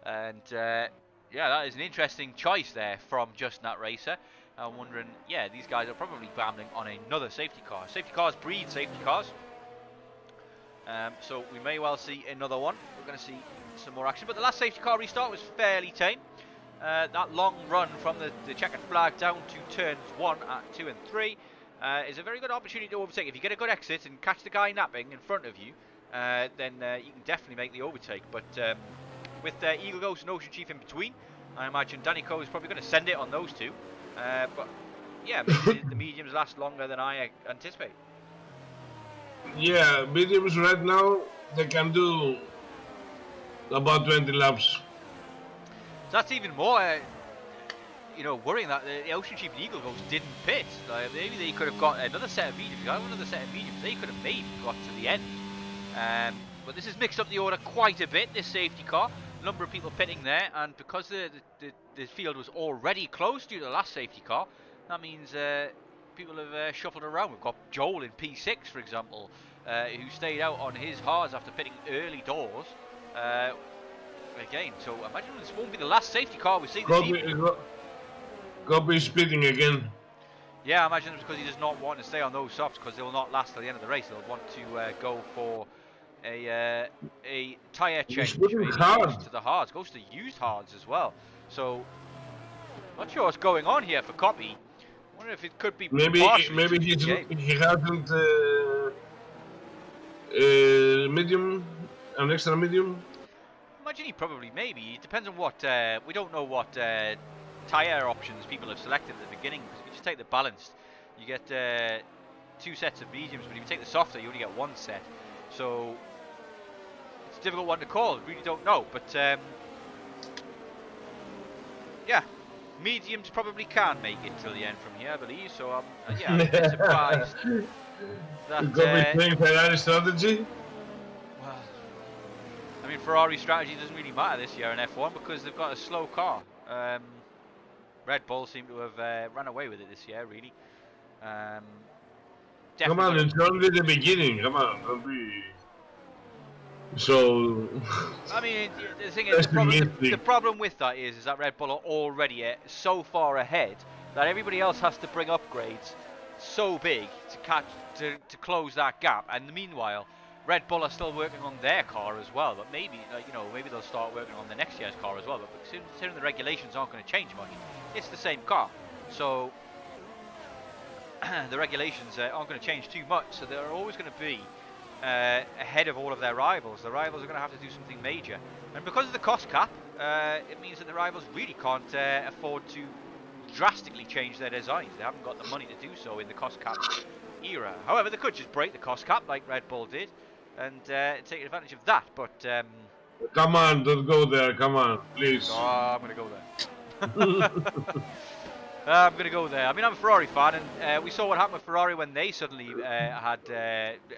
And yeah, that is an interesting choice there from Just That Racer. I'm wondering, yeah, these guys are probably gambling on another safety car. Safety cars breed safety cars. So we may well see another one. We're going to see some more action. But the last safety car restart was fairly tame. That long run from the checkered flag down to turns 1 at 2 and 3 is a very good opportunity to overtake. If you get a good exit and catch the guy napping in front of you, then you can definitely make the overtake. But with Eagle Ghost and Ocean Chief in between, I imagine Danico is probably going to send it on those two. But yeah, maybe the mediums last longer than I anticipate. Yeah, mediums right now, they can do about 20 laps. That's even more, worrying that the Ocean Chief and Eagle Ghost didn't pit. Like, maybe they could have got another set of mediums. If you got another set of mediums, they could have maybe got to the end. But this has mixed up the order quite a bit, this safety car. A number of people pitting there, and because the field was already close due to the last safety car, that means people have shuffled around. We've got Joel in P6, for example, who stayed out on his hards after pitting early doors. Again, so imagine this won't be the last safety car we see this evening. Gobi speeding again. Yeah, I imagine it's because he does not want to stay on those softs because they will not last till the end of the race. They'll want to go for a tyre change to the hards. Goes to used hards as well. So, not sure what's going on here for Copy. I wonder if it could be maybe he hasn't medium, an extra medium. Imagine he probably maybe. It depends on what we don't know what tyre options people have selected at the beginning. Because if you just take the balanced, you get 2 sets of mediums. But if you take the softer, you only get 1 set. So it's a difficult one to call. Really don't know. But yeah, mediums probably can make it till the end from here, I believe. So yeah, I'm a bit surprised that playing Ferrari strategy. Well, I mean, Ferrari strategy doesn't really matter this year in F1 because they've got a slow car. Red Bull seem to have run away with it this year, really. Come on, it's only the beginning. Come on, don't be so. I mean, the thing is, the problem with that is that Red Bull are already so far ahead that everybody else has to bring upgrades so big to close that gap. And meanwhile, Red Bull are still working on their car as well. But maybe, maybe they'll start working on the next year's car as well. But considering the regulations aren't going to change much, it's the same car. So the regulations aren't going to change too much. So they're always going to be ahead of all of their rivals. The rivals are going to have to do something major. And because of the cost cap, it means that the rivals really can't afford to drastically change their designs. They haven't got the money to do so in the cost cap era. However, they could just break the cost cap like Red Bull did and take advantage of that. But come on, don't go there. Come on, please. Oh, I'm going to go there. I'm going to go there. I mean, I'm a Ferrari fan, and we saw what happened with Ferrari when they suddenly had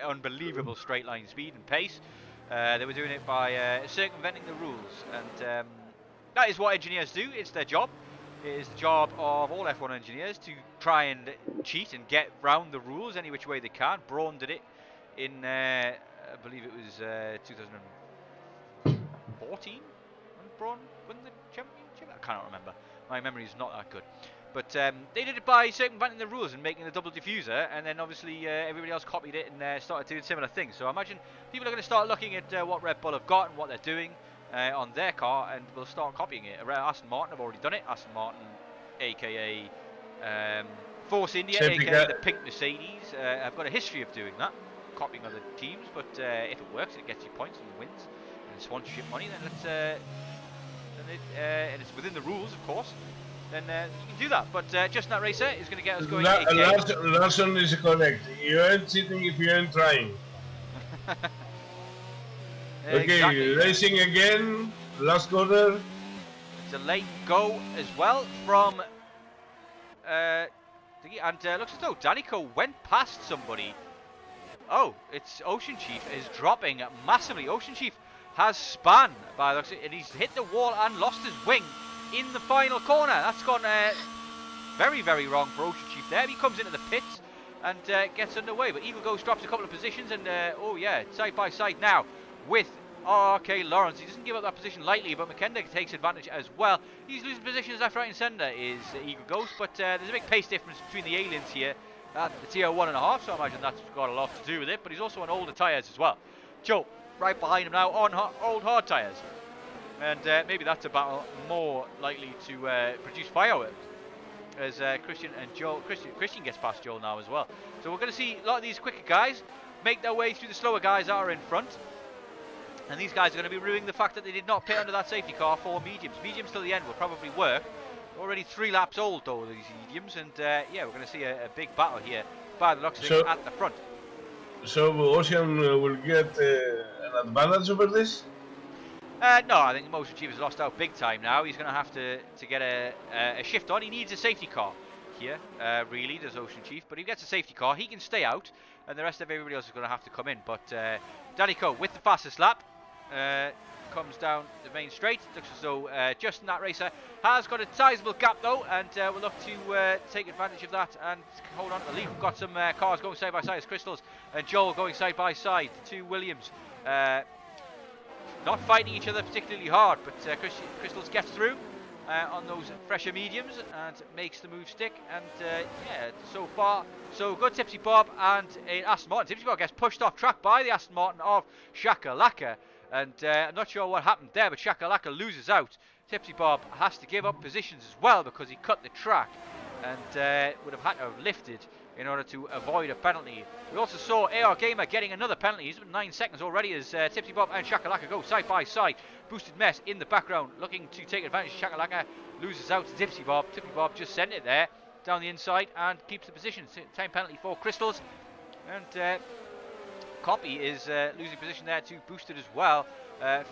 unbelievable straight line speed and pace. They were doing it by circumventing the rules, and that is what engineers do. It's their job. It is the job of all F1 engineers to try and cheat and get round the rules any which way they can. Braun did it in, I believe it was 2014 when Braun won the championship. I cannot remember. My memory is not that good. But they did it by circumventing the rules and making the double diffuser, and then obviously everybody else copied it and started doing similar things. So I imagine people are going to start looking at what Red Bull have got and what they're doing on their car, and will start copying it. Aston Martin have already done it. Aston Martin, aka Force India, aka the pink Mercedes, have got a history of doing that, copying other teams. But if it works, it gets you points and wins and sponsorship money. Then let's and it's within the rules, of course. Then you can do that. But Just That Racer is going to get us going. Larson is correct. You ain't cheating if you ain't trying. Okay, exactly. Racing again. Last quarter. delay go as well from looks as though Danico went past somebody. Oh, it's Ocean Chief is dropping massively. Ocean Chief has spun by the looks of it, and he's hit the wall and lost his wing in the final corner. That's gone very, very wrong for Ocean Chief there. He comes into the pits and gets underway, but Eagle Ghost drops a couple of positions, and oh yeah, side by side now with RK Lawrence. He doesn't give up that position lightly, but McKenna takes advantage as well. He's losing positions left, right and centre is Eagle Ghost, but there's a big pace difference between the aliens here at the tier 1.5, so I imagine that's got a lot to do with it, but he's also on older tyres as well. Joe, right behind him now on old hard tyres, and maybe that's a battle more likely to produce fireworks, as Christian and Joel, Christian gets past Joel now as well. So we're going to see a lot of these quicker guys make their way through the slower guys that are in front. And these guys are going to be ruining the fact that they did not pit under that safety car for mediums. Mediums till the end will probably work. Already 3 laps old though, these mediums. And yeah, we're going to see a big battle here by the looks of it at the front. So Ocean will get an advantage over this? No, I think Motion Chief has lost out big time now. He's going to have to get a shift on. He needs a safety car here, really, does Ocean Chief. But if he gets a safety car, he can stay out. And the rest of everybody else is going to have to come in. But Danico with the fastest lap. Comes down the main straight. Looks as though Justin, that racer, has got a sizable gap though, and we'll look to take advantage of that and hold on to the lead. We've got some cars going side by side as Crystals and Joel going side by side. The 2 Williams not fighting each other particularly hard, but Crystals gets through on those fresher mediums and makes the move stick. And yeah, so far so good. Tipsy Bob and Aston Martin. Tipsy Bob gets pushed off track by the Aston Martin of Shakalaka. And I'm not sure what happened there, but Shakalaka loses out. Tipsy Bob has to give up positions as well because he cut the track and would have had to have lifted in order to avoid a penalty. We also saw AR Gamer getting another penalty. He's been 9 seconds already as Tipsy Bob and Shakalaka go side by side. Boosted Mess in the background looking to take advantage. Shakalaka loses out to Tipsy Bob. Tipsy Bob just sent it there down the inside and keeps the position. Time penalty for Crystals. And Copy is losing position there to Boosted as well.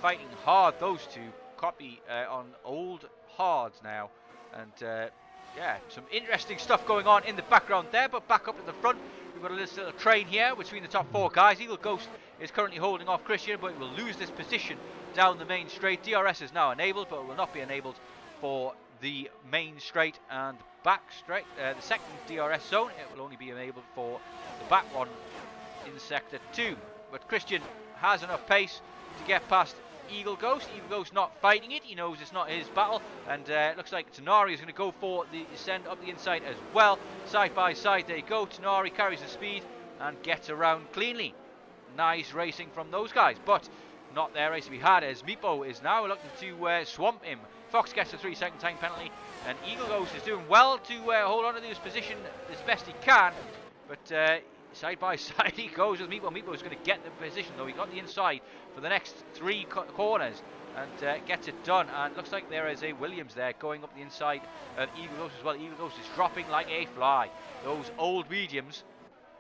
Fighting hard, those two. Copy on old hards now. And yeah, some interesting stuff going on in the background there. But back up at the front, we've got a little train here between the top 4 guys. Eagle Ghost is currently holding off Christian, but he will lose this position down the main straight. DRS is now enabled, but it will not be enabled for the main straight and back straight. The second DRS zone, it will only be enabled for the back one in sector 2, but Christian has enough pace to get past Eagle Ghost. Eagle Ghost not fighting it, he knows it's not his battle, and it looks like Tenari is going to go for the ascend up the inside as well. Side by side they go. Tenari carries the speed and gets around cleanly. Nice racing from those guys, but not their race to be had, as Meepo is now looking to swamp him. Fox gets a 3-second time penalty, and Eagle Ghost is doing well to hold on to this position as best he can, but side by side he goes with Meepo. Meepo is going to get the position though. He got the inside for the next 3 corners and gets it done. And looks like there is a Williams there going up the inside of Eagle Ghost as well. Eagle Ghost is dropping like a fly. Those old mediums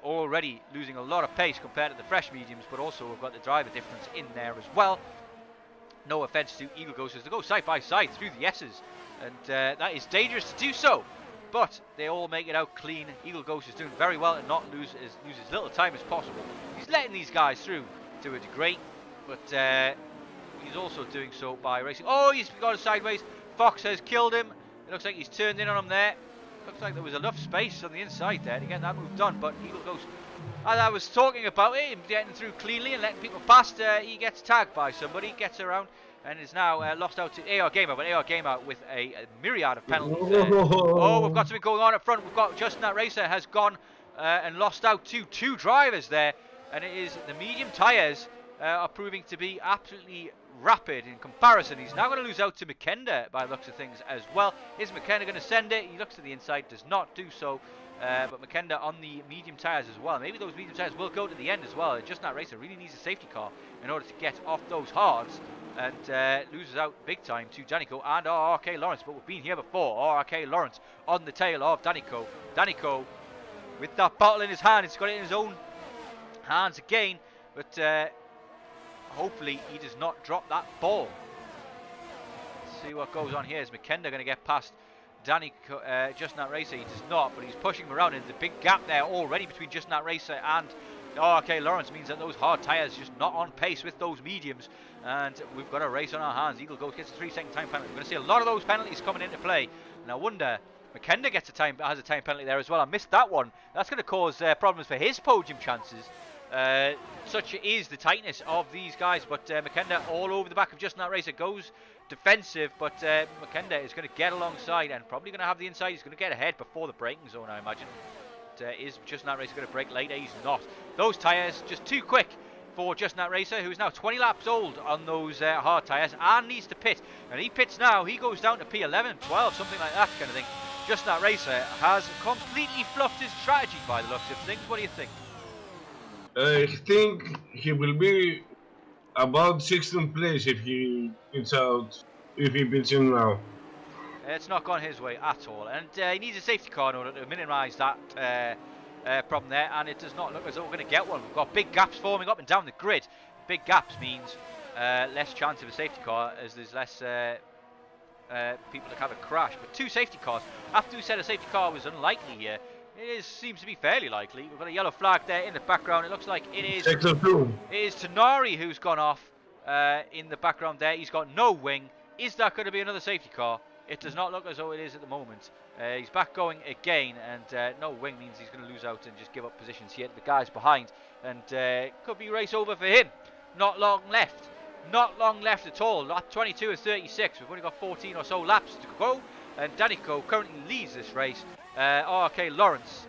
already losing a lot of pace compared to the fresh mediums, but also we've got the driver difference in there as well. No offence to Eagle Ghost as they go side by side through the S's, and that is dangerous to do so. But they all make it out clean. Eagle Ghost is doing very well and not lose as little time as possible. He's letting these guys through to a degree, but he's also doing so by racing. Oh, he's gone sideways. Fox has killed him. It looks like he's turned in on him there. Looks like there was enough space on the inside there to get that move done. But Eagle Ghost, as I was talking about it, him getting through cleanly and letting people past, he gets tagged by somebody, gets around, and is now lost out to AR Gamer, but AR Gamer with a myriad of penalties. Oh, we've got something going on up front. We've got Justin, that racer, has gone and lost out to 2 drivers there, and it is the medium tyres are proving to be absolutely rapid in comparison. He's now going to lose out to McKenna by the looks of things as well. Is McKenna going to send it? He looks to the inside, does not do so. But McKenna on the medium tyres as well. Maybe those medium tyres will go to the end as well. Just that racer really needs a safety car in order to get off those hards, and loses out big time to Danico and RK Lawrence. But we've been here before. RK Lawrence on the tail of Danico. Danico with that bottle in his hand. He's got it in his own hands again, but hopefully he does not drop that ball. see what goes on here. Is McKenna going to get past Justin That Racer? He does not, but he's pushing him around. And there's a big gap there already between Justin That Racer and okay, Lawrence. Means that those hard tyres just not on pace with those mediums. And we've got a race on our hands. Eagle Goat gets a 3-second time penalty. We're going to see a lot of those penalties coming into play. And I wonder, McKenna has a time penalty there as well. I missed that one. That's going to cause problems for his podium chances. Such is the tightness of these guys. But McKenna all over the back of Justin That Racer, goes defensive. But McKenna is going to get alongside and probably going to have the inside. He's going to get ahead before the braking zone, I imagine. Is Justin That Racer going to brake later? He's not. Those tyres just too quick for Justin That Racer, who's now 20 laps old on those hard tyres and needs to pit. And he pits now. He goes down to P11, 12, something like that kind of thing. Justin That Racer has completely fluffed his strategy by the looks of things. What do you think? I think he will be about 16th place if he pits in now. It's not gone his way at all, and he needs a safety car in order to minimise that problem there, and it does not look as though we're going to get one. We've got big gaps forming up and down the grid. Big gaps means less chance of a safety car, as there's less people that have a crash. But 2 safety cars, after we said a safety car was unlikely here, seems to be fairly likely. We've got a yellow flag there in the background. It looks like it is Tonari who's gone off in the background there. He's got no wing. Is that going to be another safety car? It does not look as though it is at the moment. He's back going again, and no wing means he's going to lose out and just give up positions here to the guys behind. And could be race over for him. Not long left. Not long left at all. Lap 22 of 36. We've only got 14 or so laps to go. And Danico currently leads this race. Okay, Lawrence.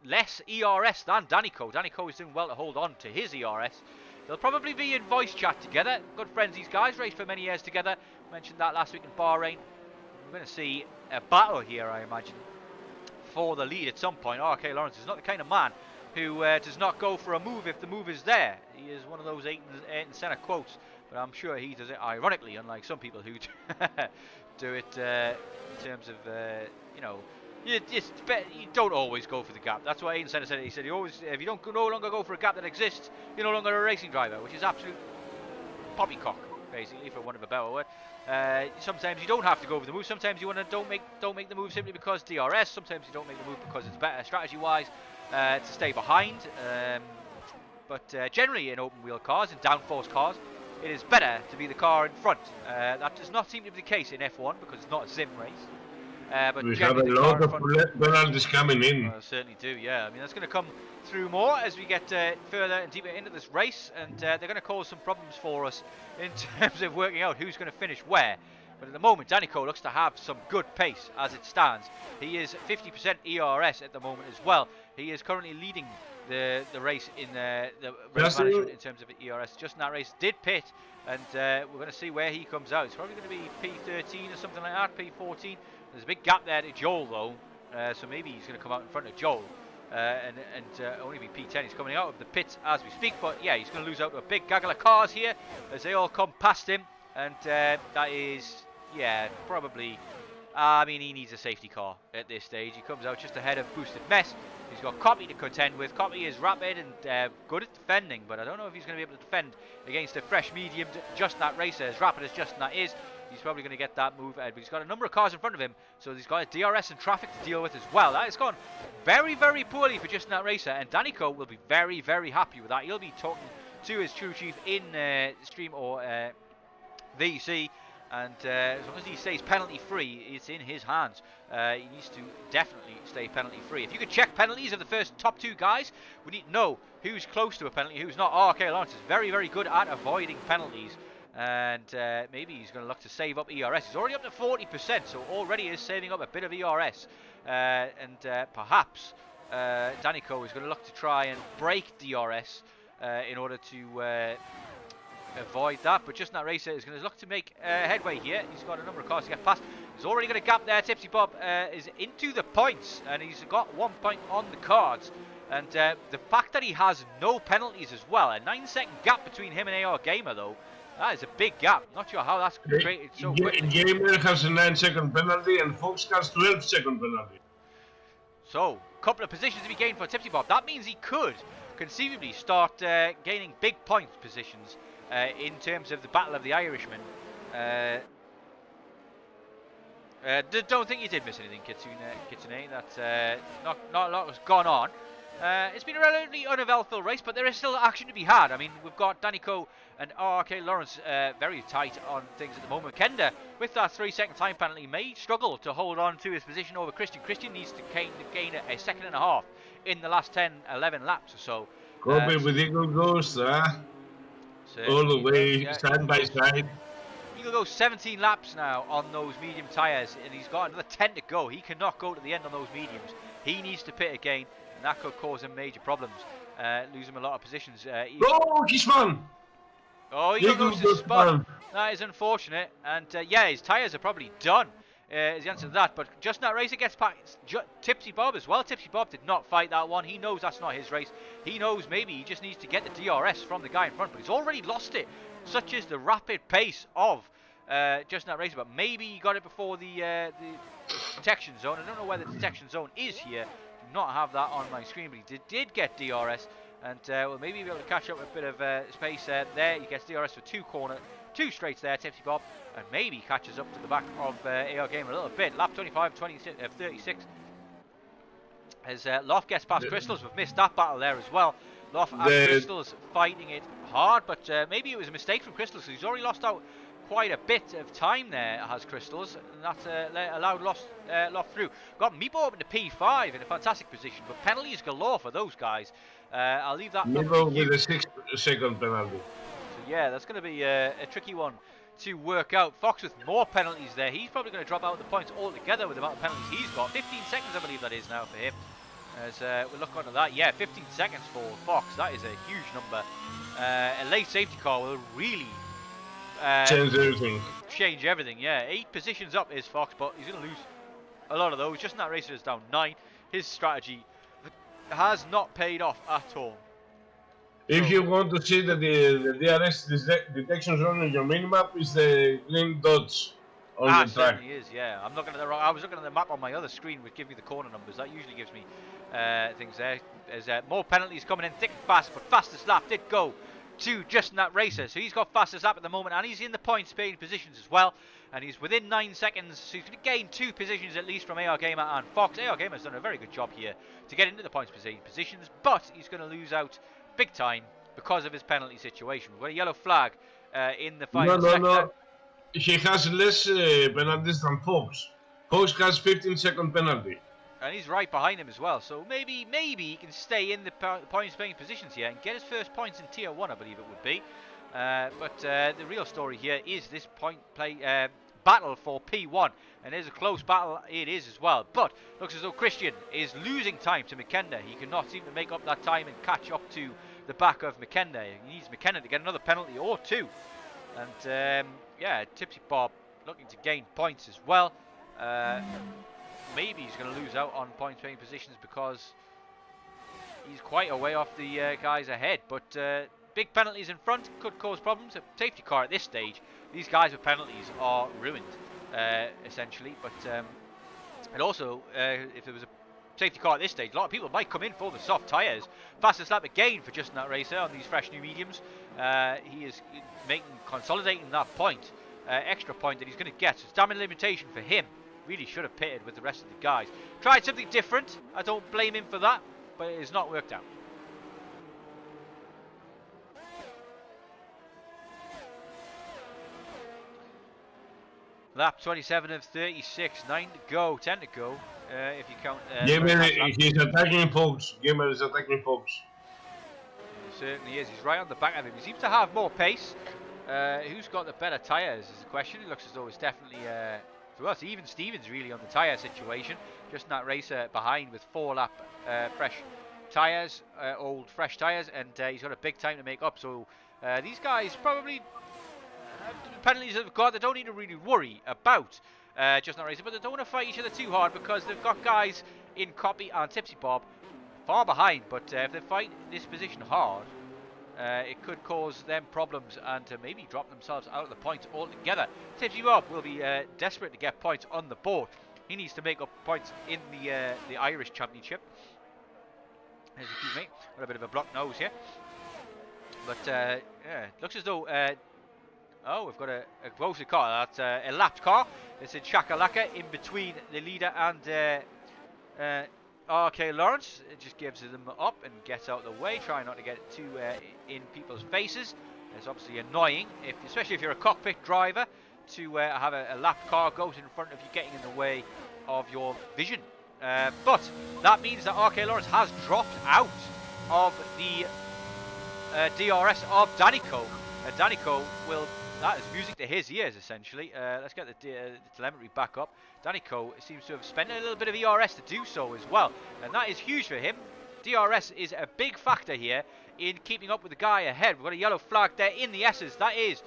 Less ERS than Danico. Danico is doing well to hold on to his ERS. They'll probably be in voice chat together. Good friends, these guys raced for many years together. Mentioned that last week in Bahrain. We're going to see a battle here, I imagine, for the lead at some point. Okay, Lawrence is not the kind of man who does not go for a move if the move is there. He is one of those 8 and center quotes, but I'm sure he does it ironically, unlike some people who do it in terms of, you know, you don't always go for the gap. That's what Aiden Senna said. He said, if you don't no longer go for a gap that exists, you're no longer a racing driver, which is absolute poppycock, basically, for want of a better word. Sometimes you don't have to go for the move. Sometimes you want to don't make the move simply because DRS. Sometimes you don't make the move because it's better strategy-wise to stay behind. But generally in open wheel cars, in downforce cars, it is better to be the car in front. That does not seem to be the case in F1 because it's not a sim race. But we have a lot of penalties coming in. Well, certainly do, yeah. I mean, that's going to come through more as we get further and deeper into this race, and they're going to cause some problems for us in terms of working out who's going to finish where. But at the moment, Danico looks to have some good pace as it stands. He is 50% ERS at the moment as well. He is currently leading the race in the race management in terms of ERS. Justin That Racer did pit, and we're going to see where he comes out. It's probably going to be P13 or something like that, P14. There's a big gap there to Joel though, so maybe he's going to come out in front of Joel and only be P10. He's coming out of the pits as we speak, but yeah, he's going to lose out to a big gaggle of cars here as they all come past him, and that is, yeah, probably, I mean, he needs a safety car at this stage. He comes out just ahead of Boosted Mess. He's got Copy to contend with. Copy is rapid and good at defending, but I don't know if he's going to be able to defend against a fresh medium Justin That Racer, as rapid as Justin That is. He's probably going to get that move ahead, but he's got a number of cars in front of him, so he's got a DRS and traffic to deal with as well. That has gone very, very poorly for Justin That Racer, and Danico will be very, very happy with that. He'll be talking to his crew chief in Stream or VC, and as long as he stays penalty free, it's in his hands. He needs to definitely stay penalty free. If you could check penalties of the first top 2 guys, we need to know who's close to a penalty, who's not. Oh, okay, Lawrence is very, very good at avoiding penalties. And maybe he's going to look to save up ERS. He's already up to 40%, so already is saving up a bit of ERS. And perhaps Danico is going to look to try and break DRS in order to avoid that. But Justin That Racer is going to look to make headway here. He's got a number of cars to get past. He's already got a gap there. Tipsy Bob is into the points, and he's got 1 point on the cards. And the fact that he has no penalties as well, a 9-second gap between him and AR Gamer though, that is a big gap. Not sure how that's created so quickly. Gamer has a 9-second penalty and Fox has 12-second penalty. So, a couple of positions to be gained for Tipsy Bob. That means he could conceivably start gaining big point positions in terms of the Battle of the Irishmen. Don't think you did miss anything, Kitsune. That not a lot has gone on. It's been a relatively uneventful race, but there is still action to be had. I mean, we've got Danico and RK Lawrence very tight on things at the moment. Kenda, with that 3-second time penalty, may struggle to hold on to his position over Christian. Christian needs to gain a second and a half in the last 10, 11 laps or so. Copy with Eagle Ghost, all the way, side by side. He'll go 17 laps now on those medium tyres, and he's got another 10 to go. He cannot go to the end on those mediums. He needs to pit again, and that could cause him major problems. Lose him a lot of positions. Oh, Kishman! Oh, he goes to spun. That is unfortunate, and yeah, his tyres are probably done. Is the answer to that, but just that racer gets past Tipsy Bob as well. Tipsy Bob did not fight that one. He knows that's not his race. He knows maybe he just needs to get the DRS from the guy in front, but he's already lost it. Such is the rapid pace of just that racer, but maybe he got it before the detection zone. I don't know where the detection zone is here. Do not have that on my screen, but he did get DRS, and will maybe be able to catch up with a bit of space there. He gets DRS for two straights there, Tipsy Bob, and maybe catches up to the back of AR Game a little bit. Lap 25, 36. As Loft gets past Crystals, we've missed that battle there as well. Loft and Crystals fighting it hard, but maybe it was a mistake from Crystals. He's already lost out quite a bit of time there, has Crystals, and that allowed Loft through. Got Meepo up into P5 in a fantastic position, but penalties galore for those guys. I'll leave that. Meepo with a 6-second penalty. So yeah, that's going to be a tricky one to work out. Fox with more penalties there. He's probably going to drop out the points altogether with the amount of penalties he's got. 15 seconds, I believe that is now for him. As we look onto that, yeah, 15 seconds for Fox. That is a huge number. A late safety car will really change everything. Yeah, 8 positions up is Fox, but he's going to lose a lot of those. Just in that racer is down 9. His strategy has not paid off at all. If you want to see that the DRS detection zone on your minimap is the green dots on the track. Certainly is, yeah. I'm looking at the wrong. I was looking at the map on my other screen, which gives me the corner numbers. That usually gives me things there. There's more penalties coming in thick and fast, but fastest lap did go to Justin that racer. So he's got fastest lap at the moment, and he's in the points paying positions as well. And he's within 9 seconds, so he's going to gain 2 positions at least from AR Gamer and Fox. AR Gamer's done a very good job here to get into the points positions, but he's going to lose out big time because of his penalty situation. We've got a yellow flag in the final sector. No. He has less penalties than Fox. Fox has 15-second penalty. And he's right behind him as well. So maybe he can stay in the points playing positions here and get his first points in Tier 1, I believe it would be. But the real story here is this point play battle for P1. And there's a close battle, it is as well. But looks as though Christian is losing time to McKenna. He cannot seem to make up that time and catch up to the back of McKenna. He needs McKenna to get another penalty or 2. And yeah, Tipsy Bob looking to gain points as well. Maybe he's going to lose out on points paying positions because he's quite a way off the guys ahead. But big penalties in front could cause problems. A safety car at this stage, these guys with penalties are ruined, essentially. But and also, if there was a safety car at this stage, a lot of people might come in for the soft tyres. Fastest lap again for Justin that racer on these fresh new mediums. He is consolidating that point, extra point that he's going to get. So stamina limitation for him. Really should have pitted with the rest of the guys. Tried something different. I don't blame him for that, but it has not worked out. Lap 27 of 36, 9 to go, 10 to go, if you count... Gamer, he's attacking Fox. Gamer is attacking Fox. He certainly is. He's right on the back of him. He seems to have more pace. Who's got the better tyres is the question. It looks as though it's definitely... for us, even Stevens really on the tyre situation. Just that racer behind with 4-lap fresh tyres, old fresh tyres, and he's got a big time to make up. So these guys probably... penalties they've got, they don't need to really worry about just not racing, but they don't want to fight each other too hard because they've got guys in Copy and Tipsy Bob far behind. But if they fight this position hard, it could cause them problems and to maybe drop themselves out of the points altogether. Tipsy Bob will be desperate to get points on the board. He needs to make up points in the Irish Championship. Excuse me, got a bit of a blocked nose here. But yeah, looks as though Oh, we've got a closer car. That's a lapped car. It's in Chakalaka in between the leader and RK Lawrence. It just gives them up and gets out of the way, trying not to get too in people's faces. It's obviously annoying, especially if you're a cockpit driver, to have a lapped car goes in front of you, getting in the way of your vision. But that means that RK Lawrence has dropped out of the DRS of Danico. Danico will... That is music to his ears, essentially. Let's get the telemetry back up. Danico seems to have spent a little bit of ERS to do so as well. And that is huge for him. DRS is a big factor here in keeping up with the guy ahead. We've got a yellow flag there in the S's. That is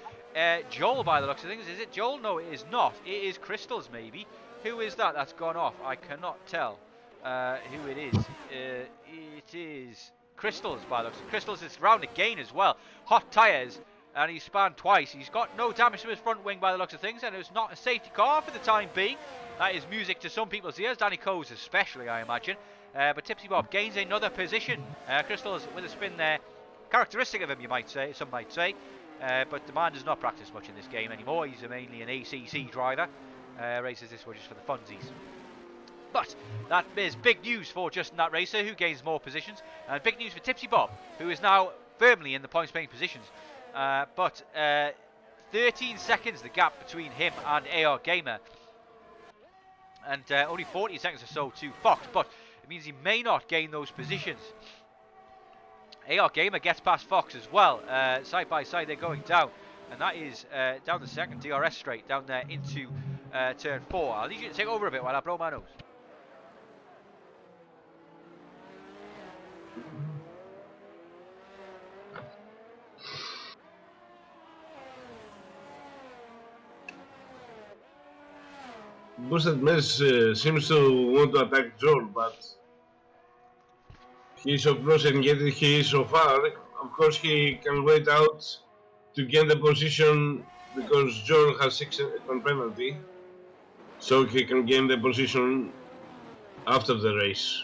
Joel by the looks of things. Is it Joel? No, it is not. It is Crystals, maybe. Who is that? That's gone off. I cannot tell who it is. It is Crystals by the looks. Crystals is round again as well. Hot tyres. And he's spanned twice. He's got no damage to his front wing by the looks of things, and it's not a safety car for the time being. That is music to some people's ears, Danny Coe's especially, I imagine. But Tipsy Bob gains another position. Crystals with a spin there, characteristic of him, you might say. Some might say. But the man does not practice much in this game anymore. He's mainly an ACC driver. Races this one just for the funsies. But that is big news for Justin That Racer, who gains more positions, and big news for Tipsy Bob, who is now firmly in the points-paying positions. But 13 seconds the gap between him and AR Gamer, and only 40 seconds or so to Fox, but it means he may not gain those positions. AR Gamer gets past Fox as well. Side by side they're going down, and that is down the second DRS straight down there into turn 4. I'll need you to take over a bit while I blow my nose. Boosted Mess seems to want to attack Joel, but he's so close and yet he is so far. Of course he can wait out to gain the position because Joel has 6 on penalty, so he can gain the position after the race.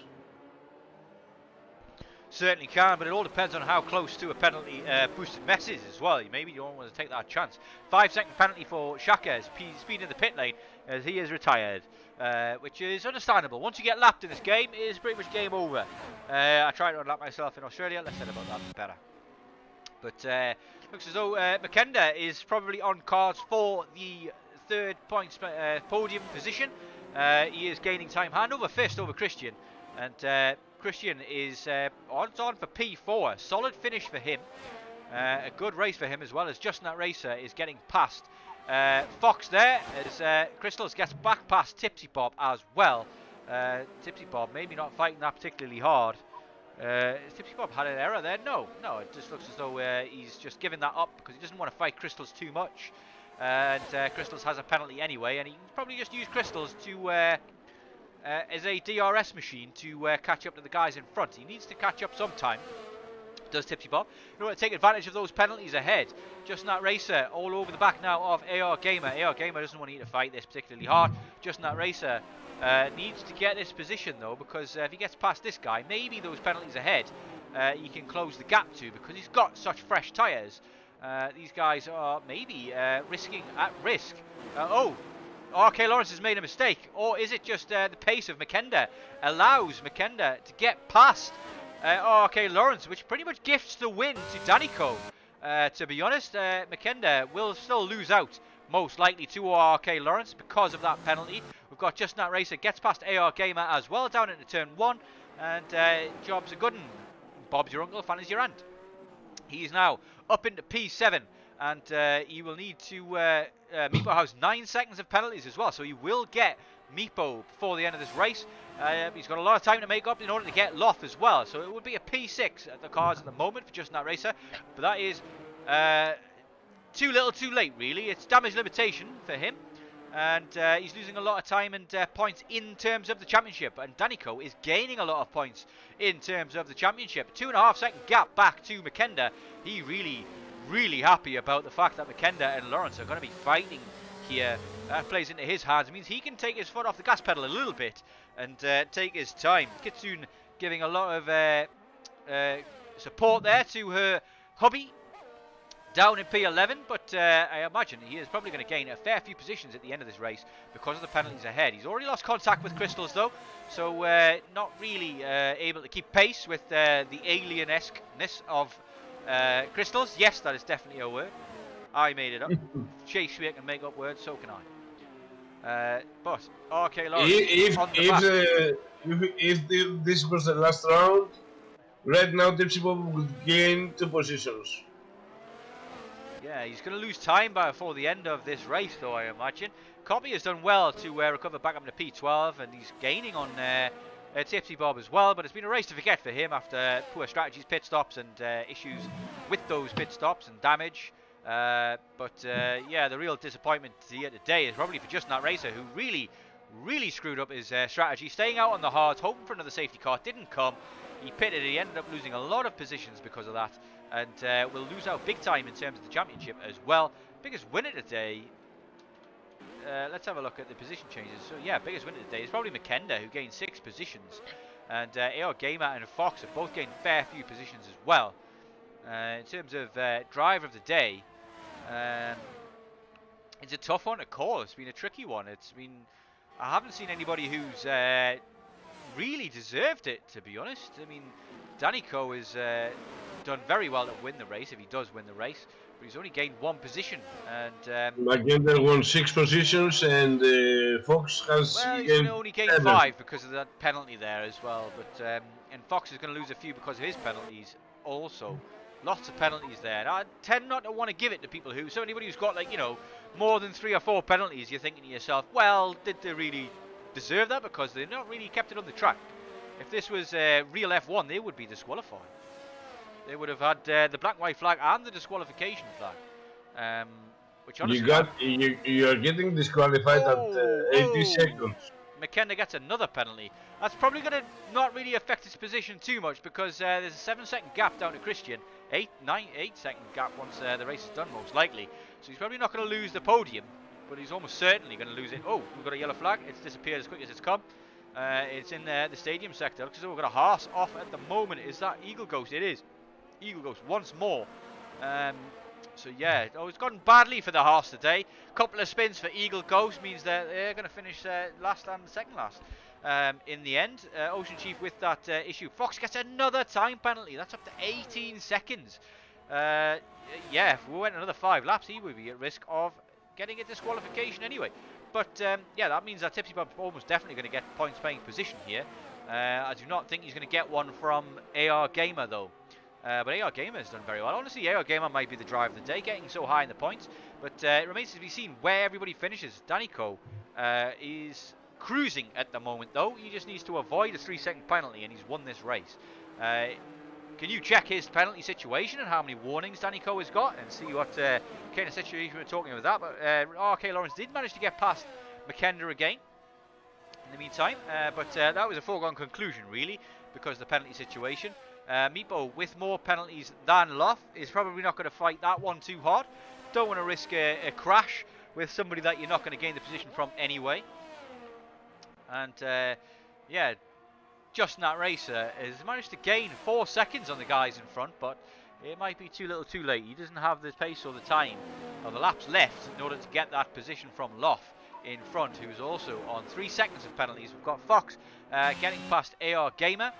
Certainly can, but it all depends on how close to a penalty Boosted Mess is as well. Maybe you don't want to take that chance. 5-second penalty for Shaka as speed in the pit lane as he is retired, which is understandable. Once you get lapped in this game, it is pretty much game over. I tried to unlap myself in Australia, less said about that, the better. But looks as though Makenda is probably on cards for the third points podium position. He is gaining time handover first over Christian, and Christian is odds on for P4. Solid finish for him. A good race for him as well, as Justin That Racer is getting past Fox there as Crystals gets back past Tipsy Bob as well. Tipsy Bob maybe not fighting that particularly hard. Tipsy Bob had an error there? No, it just looks as though he's just giving that up because he doesn't want to fight Crystals too much. And Crystals has a penalty anyway, and he can probably just use Crystals to as a DRS machine to catch up to the guys in front. He needs to catch up sometime, does Tipsy Bob, in order to take advantage of those penalties ahead. Justin That Racer all over the back now of AR Gamer. AR Gamer doesn't want to fight this particularly hard. Justin That Racer needs to get this position though, because if he gets past this guy, maybe those penalties ahead he can close the gap to, because he's got such fresh tyres. These guys are maybe risking at risk. RK Lawrence has made a mistake, or is it just the pace of Makenda allows Makenda to get past RK Lawrence, which pretty much gifts the win to Danico. To be honest, Makenda will still lose out, most likely, to RK Lawrence because of that penalty. We've got Justin That Racer gets past AR Gamer as well down into turn 1, and job's a good one. Bob's your uncle, fan is your aunt. He's now up into P7, and he will need to Meepo has 9 seconds of penalties as well, so he will get Meepo before the end of this race. He's got a lot of time to make up in order to get Loff as well, so it would be a P6 at the cards at the moment for Justin That Racer, but that is too little too late really. It's damage limitation for him, and he's losing a lot of time and points in terms of the championship, and Danico is gaining a lot of points in terms of the championship. 2.5 second gap back to Makenda. He really happy about the fact that Makenda and Lawrence are going to be fighting here. That plays into his hands. It means he can take his foot off the gas pedal a little bit and take his time. Kitsune giving a lot of support there to her hubby, down in P11, but I imagine he is probably going to gain a fair few positions at the end of this race because of the penalties ahead. He's already lost contact with Crystals though, so not really able to keep pace with the alien-esque-ness of Crystals. Yes, that is definitely a word. I made it up. Jay Schwier can make up words, so can I. But RK Lawrence on the back. If this was the last round, right now Tipsy Bob would gain 2 positions. Yeah, he's going to lose time before the end of this race, though, I imagine. Copy has done well to recover back up to P12, and he's gaining on Tipsy Bob as well, but it's been a race to forget for him after poor strategies, pit stops, and issues with those pit stops and damage. Yeah, the real disappointment here today is probably for Just That Racer, who really screwed up his strategy, staying out on the hards, hoping for another safety car, didn't come. He pitted, he ended up losing a lot of positions because of that, and will lose out big time in terms of the championship as well. Biggest winner today, let's have a look at the position changes. So yeah, biggest winner today is probably McKenda, who gained 6 positions, and AR Gamer and Fox have both gained a fair few positions as well. In terms of driver of the day, it's a tough one to call. It's been a tricky one. I haven't seen anybody who's really deserved it, to be honest. I mean, Danico has done very well to win the race, if he does win the race, but he's only gained 1 position, and Magenta won 6 positions, and Fox has he's only gained 5 because of that penalty there as well, but and Fox is going to lose a few because of his penalties also. Lots of penalties there, and I tend not to want to give it to people so anybody who's got, like, you know, more than 3 or 4 penalties, you're thinking to yourself, well, did they really deserve that? Because they've not really kept it on the track. If this was real F1, they would be disqualified. They would have had the black white flag and the disqualification flag, which honestly, you are getting disqualified at 80 seconds. McKenna gets another penalty. That's probably going to not really affect his position too much, because there's a 7-second gap down to Christian. 8-second gap once the race is done, most likely. So he's probably not going to lose the podium, but he's almost certainly going to lose it. Oh, we've got a yellow flag. It's disappeared as quick as it's come. It's in the stadium sector. Looks as though we've got a horse off at the moment. Is that Eagle Ghost? It is. Eagle Ghost once more. So yeah, it's gone badly for the horse today. Couple of spins for Eagle Ghost means that they're going to finish last and second last. In the end, Ocean Chief with that issue. Fox gets another time penalty. That's up to 18 seconds. Yeah, if we went another 5 laps, he would be at risk of getting a disqualification anyway. But yeah, that means that Tipsy Bob's almost definitely going to get points paying position here. I do not think he's going to get one from AR Gamer though. But AR Gamer has done very well. Honestly, AR Gamer might be the driver of the day, getting so high in the points. But it remains to be seen where everybody finishes. Danico is cruising at the moment, though. He just needs to avoid a 3-second penalty, and he's won this race. Can you check his penalty situation and how many warnings Danico has got, and see what kind of situation we're talking about that? But RK Lawrence did manage to get past McKenda again in the meantime. But that was a foregone conclusion, really, because of the penalty situation. Meepo, with more penalties than Loth, is probably not going to fight that one too hard. Don't want to risk a crash with somebody that you're not going to gain the position from anyway. And yeah, Just That Racer has managed to gain 4 seconds on the guys in front, but it might be too little too late. He doesn't have the pace or the time or the laps left in order to get that position from Loth in front, who's also on 3 seconds of penalties. We've got Fox getting past AR Gamer.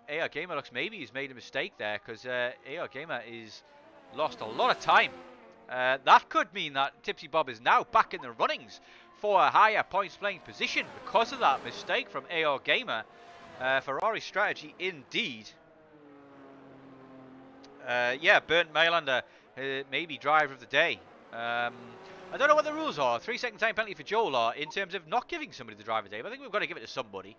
AR Gamer looks maybe he's made a mistake there, because AR Gamer is lost a lot of time. That could mean that Tipsy Bob is now back in the runnings for a higher points playing position because of that mistake from AR Gamer. Ferrari strategy indeed. Yeah, Bernd Mailander, maybe driver of the day. I don't know what the rules are. 3-second time penalty for Joel are in terms of not giving somebody the driver of the day, but I think we've got to give it to somebody.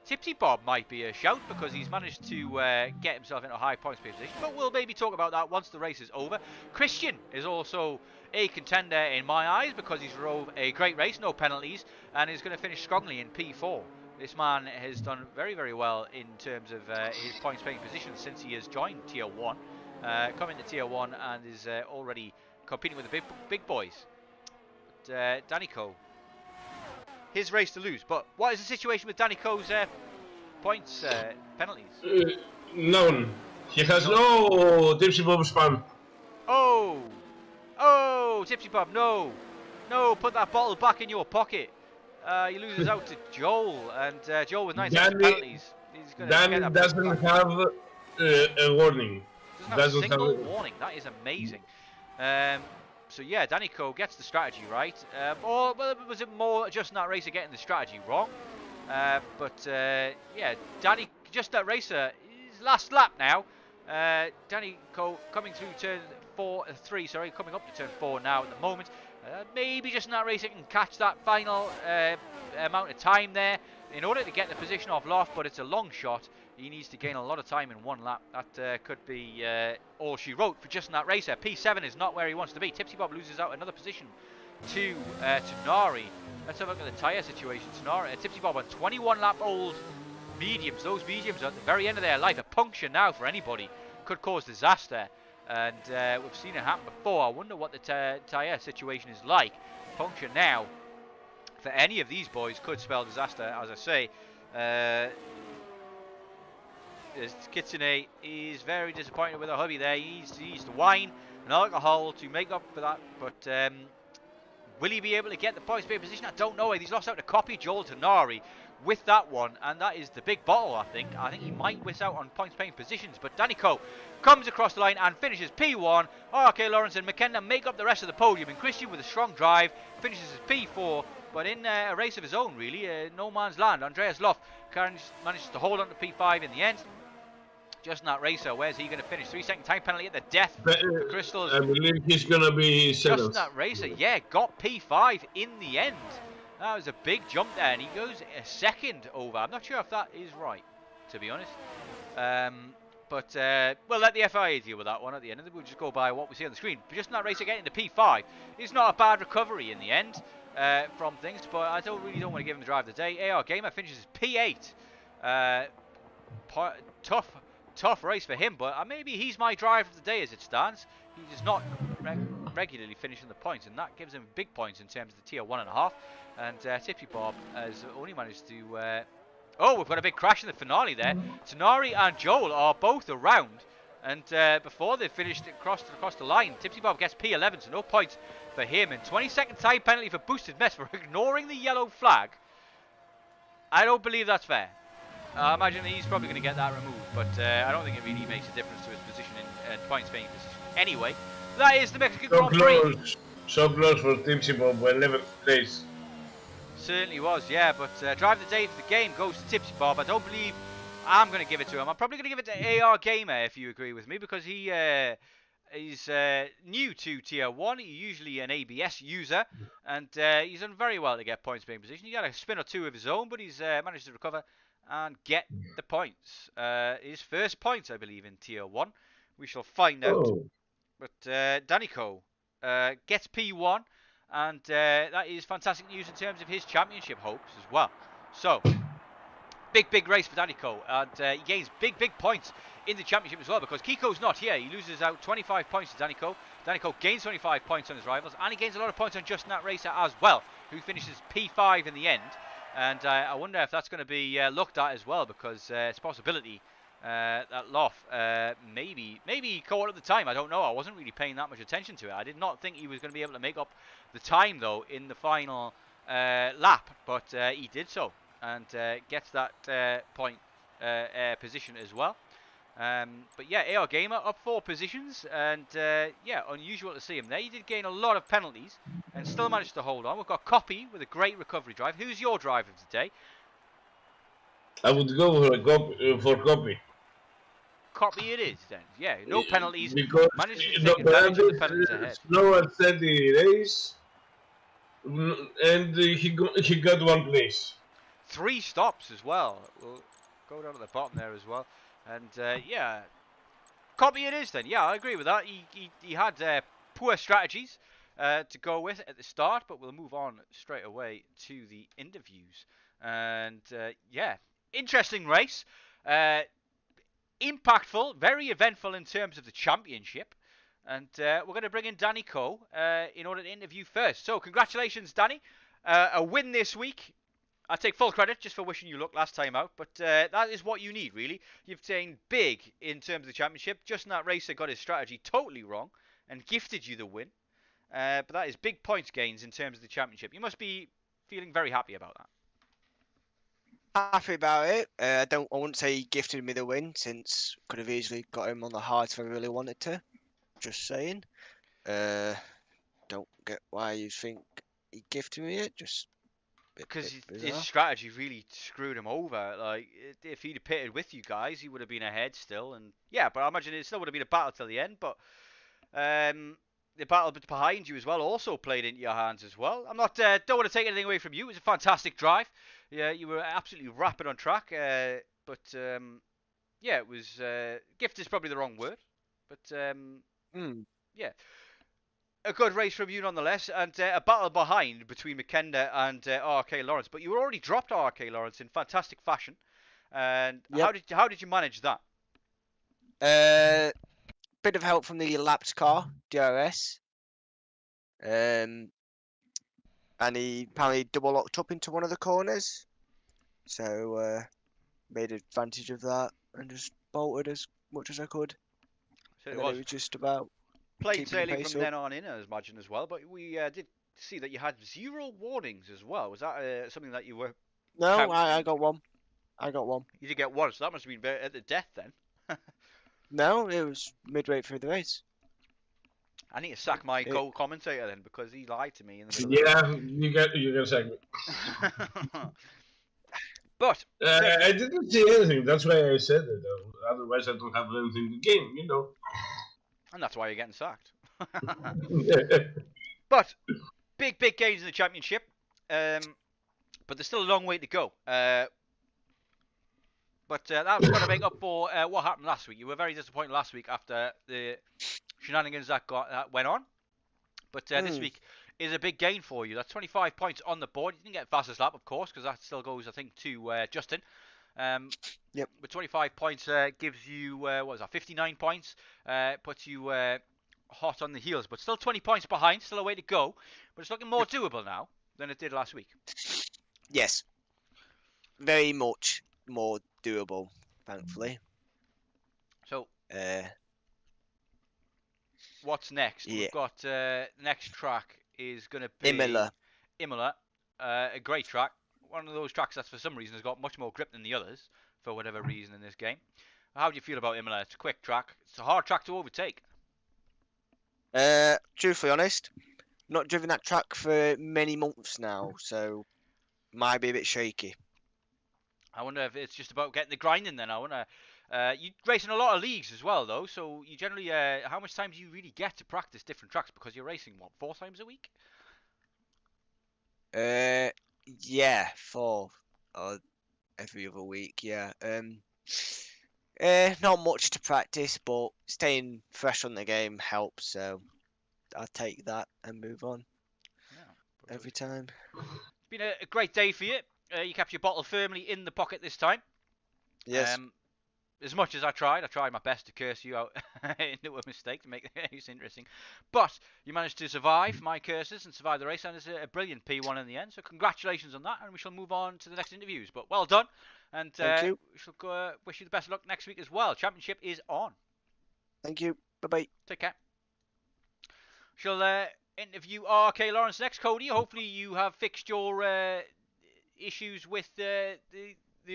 Tipsy Bob might be a shout because he's managed to get himself into a high points position, but we'll maybe talk about that once the race is over. Christian is also a contender in my eyes because he's drove a great race, no penalties, and is going to finish strongly in P4. This man has done very, very well in terms of his points paying position since he has joined Tier 1, come into Tier 1 and is already competing with the big boys. But, Danico, his race to lose. But what is the situation with Danico's points penalties? None. He has no Tipsy Bob spam. Oh! Oh, Tipsy Bob, no! No, put that bottle back in your pocket. He loses out to Joel, and Joel with 9 seconds of penalties. He's going to get Danny that doesn't have a warning. Doesn't have a single warning. That is amazing. So yeah, Danny Coe gets the strategy right. Or was it more just that racer getting the strategy wrong? Yeah, Danny, just that racer, his last lap now. Danny Coe coming through turn 3, sorry, coming up to turn 4 now at the moment. Maybe just that racer can catch that final amount of time there in order to get the position off Loft, but it's a long shot. He needs to gain a lot of time in one lap. That could be all she wrote for just that racer. P7 is not where he wants to be. Tipsy Bob loses out another position to Nari. Let's have a look at the tyre situation. Tipsy Bob on 21 lap old mediums. Those mediums are at the very end of their life. A puncture now for anybody could cause disaster. And we've seen it happen before. I wonder what the tyre situation is like. Puncture now for any of these boys could spell disaster, as I say. Kitsune is very disappointed with a hubby there. He needs to wine and alcohol to make up for that. But will he be able to get the points pay position? I don't know. He's lost out to Copy, Joel, to Nari with that one, and that is the big bottle, I think. I think he might miss out on points paying positions, but Danny Coe comes across the line and finishes P1. RK Lawrence and McKenna make up the rest of the podium, and Christian with a strong drive finishes as P4, but in a race of his own, really, no man's land. Andreas Loff manages to hold on to P5 in the end. Just not racer, where's he going to finish? 3-second time penalty at the death for Crystals. I believe he's going to be seventh. Just not racer, yeah, got P5 in the end. That was a big jump there, and he goes a second over. I'm not sure if that is right, to be honest. We'll let the FIA deal with that one at the end. We'll just go by what we see on the screen. But just not racer getting to P5 is not a bad recovery in the end from things, but I really don't want to give him the drive of the day. AR Gamer finishes P8. Tough race for him, but maybe he's my driver of the day as it stands. He does not regularly finish in the points, and that gives him big points in terms of the tier 1.5. And Tipsy Bob has only managed to... Oh, we've got a big crash in the finale there. Tanari and Joel are both around, and before they finished across the line, Tipsy Bob gets P11, so no points for him. And 20-second time penalty for Boosted Mess for ignoring the yellow flag. I don't believe that's fair. I imagine he's probably going to get that removed, but I don't think it really makes a difference to his position in points paying position. Anyway, that is the Mexican Grand Prix. So close for Tipsy Bob, 11th place. Certainly was, yeah, but drive of the day for the game goes to Tipsy Bob. I don't believe I'm going to give it to him. I'm probably going to give it to AR Gamer, if you agree with me, because he is new to Tier 1. He's usually an ABS user, and he's done very well to get points paying position. He got a spin or two of his own, but he's managed to recover and get the points. His first points, I believe, in Tier 1. We shall find out. Oh. But Danny Coe gets P1, and that is fantastic news in terms of his championship hopes as well. So, big race for Danny Coe, and he gains big points in the championship as well, because Kiko's not here. He loses out 25 points to Danny Coe. Danny Coe gains 25 points on his rivals, and he gains a lot of points on Just Nat Racer as well, who finishes P5 in the end. And I wonder if that's going to be looked at as well, because it's a possibility that Loff maybe he caught at the time. I don't know. I wasn't really paying that much attention to it. I did not think he was going to be able to make up the time, though, in the final lap. But he did so, and gets that point position as well. But yeah, AR Gamer up 4 positions, and yeah, unusual to see him there. He did gain a lot of penalties and still managed to hold on. We've got Copy with a great recovery drive. Who's your driver of the day? I would go for Copy. Copy it is then. Yeah, no penalties. Because managed to take advantage of the penalties ahead. Slow and steady race, and he got 1 place. 3 stops as well. We'll go down to the bottom there as well. And yeah, Copy it is then. Yeah, I agree with that. He had poor strategies to go with at the start, but we'll move on straight away to the interviews. And yeah, interesting race. Impactful, very eventful in terms of the championship. And we're going to bring in Danny Coe in order to interview first. So congratulations, Danny. A win this week. I take full credit just for wishing you luck last time out, but that is what you need, really. You've taken big in terms of the championship. Justin, that racer got his strategy totally wrong and gifted you the win. But that is big points gains in terms of the championship. You must be feeling very happy about that. Happy about it. I wouldn't say he gifted me the win, since could have easily got him on the heart if I really wanted to. Just saying. Don't get why you think he gifted me it. Just because his strategy really screwed him over. Like, if he'd have pitted with you guys, he would have been ahead still. And yeah, but I imagine it still would have been a battle till the end. But the battle behind you as well also played into your hands as well. I'm not don't want to take anything away from you. It was a fantastic drive. Yeah, you were absolutely rapid on track. But yeah, it was gift is probably the wrong word. But yeah. A good race from you nonetheless, and a battle behind between McKenna and RK Lawrence. But you were already dropped RK Lawrence in fantastic fashion. And yep. How did you manage that? Bit of help from the lapped car, DRS. And he apparently double locked up into one of the corners. So made advantage of that and just bolted as much as I could. So it was just about plain sailing from then on in, I imagine, as well. But we did see that you had 0 warnings as well. Was that something that you were... No, I got one. I got one. You did get one, so that must have been at the death then. No, it was midway through the race. I need to sack my co-commentator then, because he lied to me in the you get sack me. But I didn't see anything. That's why I said it. Otherwise, I don't have anything to gain, you know. And that's why you're getting sacked. But big gains in the championship. But there's still a long way to go. But that was going to make up for what happened last week. You were very disappointed last week after the shenanigans that went on. But this week is a big gain for you. That's 25 points on the board. You didn't get fastest lap, of course, because that still goes, I think, to Justin. Yep. But 25 points gives you, what was that, 59 points. Puts you hot on the heels. But still 20 points behind. Still a way to go. But it's looking more doable now than it did last week. Yes. Very much more doable, thankfully. So, what's next? We've got next track is going to be Imola, a great track. One of those tracks that for some reason has got much more grip than the others, for whatever reason in this game. How do you feel about Imola? It's a quick track. It's a hard track to overtake. Truthfully honest, not driven that track for many months now, so might be a bit shaky. I wonder if it's just about getting the grind in then. I wonder. You race in a lot of leagues as well, though, so you generally, how much time do you really get to practice different tracks? Because you're racing, what, 4 times a week? Yeah, 4 or every other week, yeah. Not much to practice, but staying fresh on the game helps, so I'll take that and move on every time. It's been a great day for you. You kept your bottle firmly in the pocket this time. Yes. As much as I tried my best to curse you out into a mistake to make the race interesting. But you managed to survive my curses and survive the race, and it's a brilliant P1 in the end. So congratulations on that, and we shall move on to the next interviews. But well done, and thank you. We shall wish you the best of luck next week as well. Championship is on. Thank you. Bye-bye. Take care. Shall interview RK Lawrence next, Cody. Hopefully you have fixed your issues with the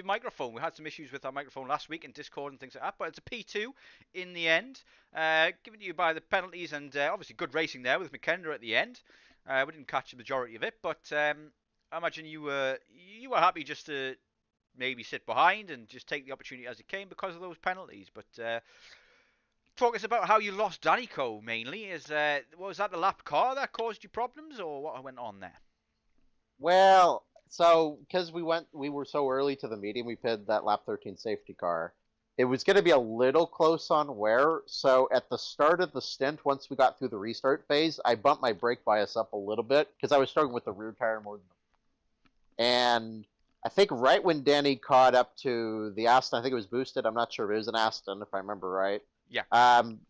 microphone. We had some issues with our microphone last week in Discord and things like that, but it's a P2 in the end, given to you by the penalties, and obviously good racing there with McKenna at the end. We didn't catch the majority of it, but I imagine you were happy just to maybe sit behind and just take the opportunity as it came because of those penalties. But talk us about how you lost Danico mainly. Was that the lap car that caused you problems, or what went on there? Well, so because we were so early to the meeting, we pitted that lap 13 safety car. It was going to be a little close on wear, so at the start of the stint, once we got through the restart phase, I bumped my brake bias up a little bit because I was struggling with the rear tire more than and I think right when Danny caught up to the Aston, I think it was boosted. I'm not sure if it was an Aston, if I remember right. Yeah.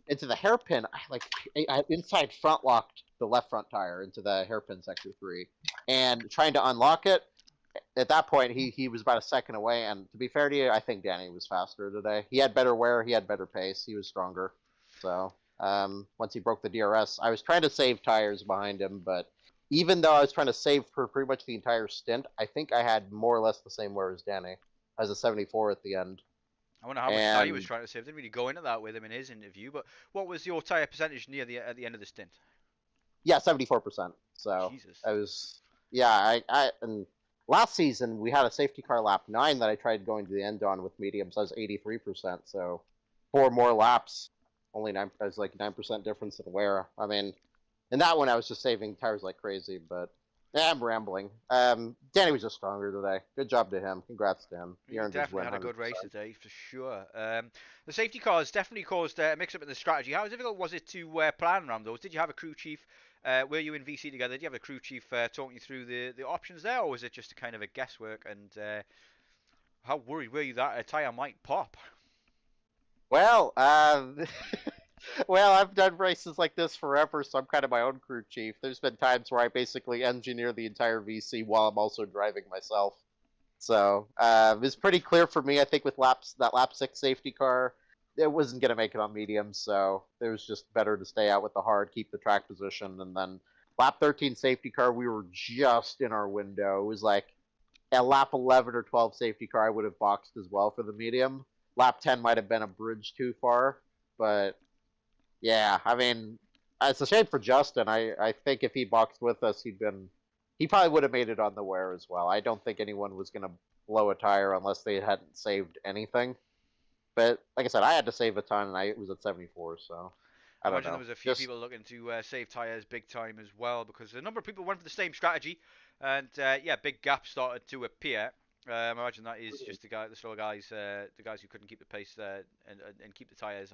Into the hairpin, I inside front locked the left front tire into the hairpin sector 3, and trying to unlock it, at that point, he was about a second away. And to be fair to you, I think Danny was faster today. He had better wear, he had better pace, he was stronger. So once he broke the DRS, I was trying to save tires behind him, but even though I was trying to save for pretty much the entire stint, I think I had more or less the same wear as Danny, as a 74 at the end. I wonder how much tire he was trying to save. Didn't really go into that with him in his interview, but what was your tire percentage at the end of the stint? Yeah, 74%. So Jesus. I was, yeah, and last season we had a safety car lap 9 that I tried going to the end on with mediums. I was 83%. So 4 more laps, only 9. I was like 9% difference in wear. I mean, in that one I was just saving tires like crazy, but. Yeah, I'm rambling. Danny was just stronger today. Good job to him. Congrats to him. He definitely had a good race today, for sure. The safety cars definitely caused a mix-up in the strategy. How difficult was it to plan around those? Did you have a crew chief? Were you in VC together? Did you have a crew chief talking you through the options there, or was it just a kind of a guesswork? And how worried were you that a tyre might pop? Well, well, I've done races like this forever, so I'm kind of my own crew chief. There's been times where I basically engineer the entire VC while I'm also driving myself. So it was pretty clear for me, I think, with that lap 6 safety car, it wasn't going to make it on medium, so it was just better to stay out with the hard, keep the track position, and then lap 13 safety car, we were just in our window. It was like a lap 11 or 12 safety car, I would have boxed as well for the medium. Lap 10 might have been a bridge too far, but... yeah, I mean, it's a shame for Justin. I think if he boxed with us, he probably would have made it on the wear as well. I don't think anyone was going to blow a tire unless they hadn't saved anything. But like I said, I had to save a ton, and I was at 74, so I don't know. There was a few people looking to save tires big time as well, because a number of people went for the same strategy, and yeah, big gaps started to appear. I imagine that is just the slower guys, the guys who couldn't keep the pace and keep the tires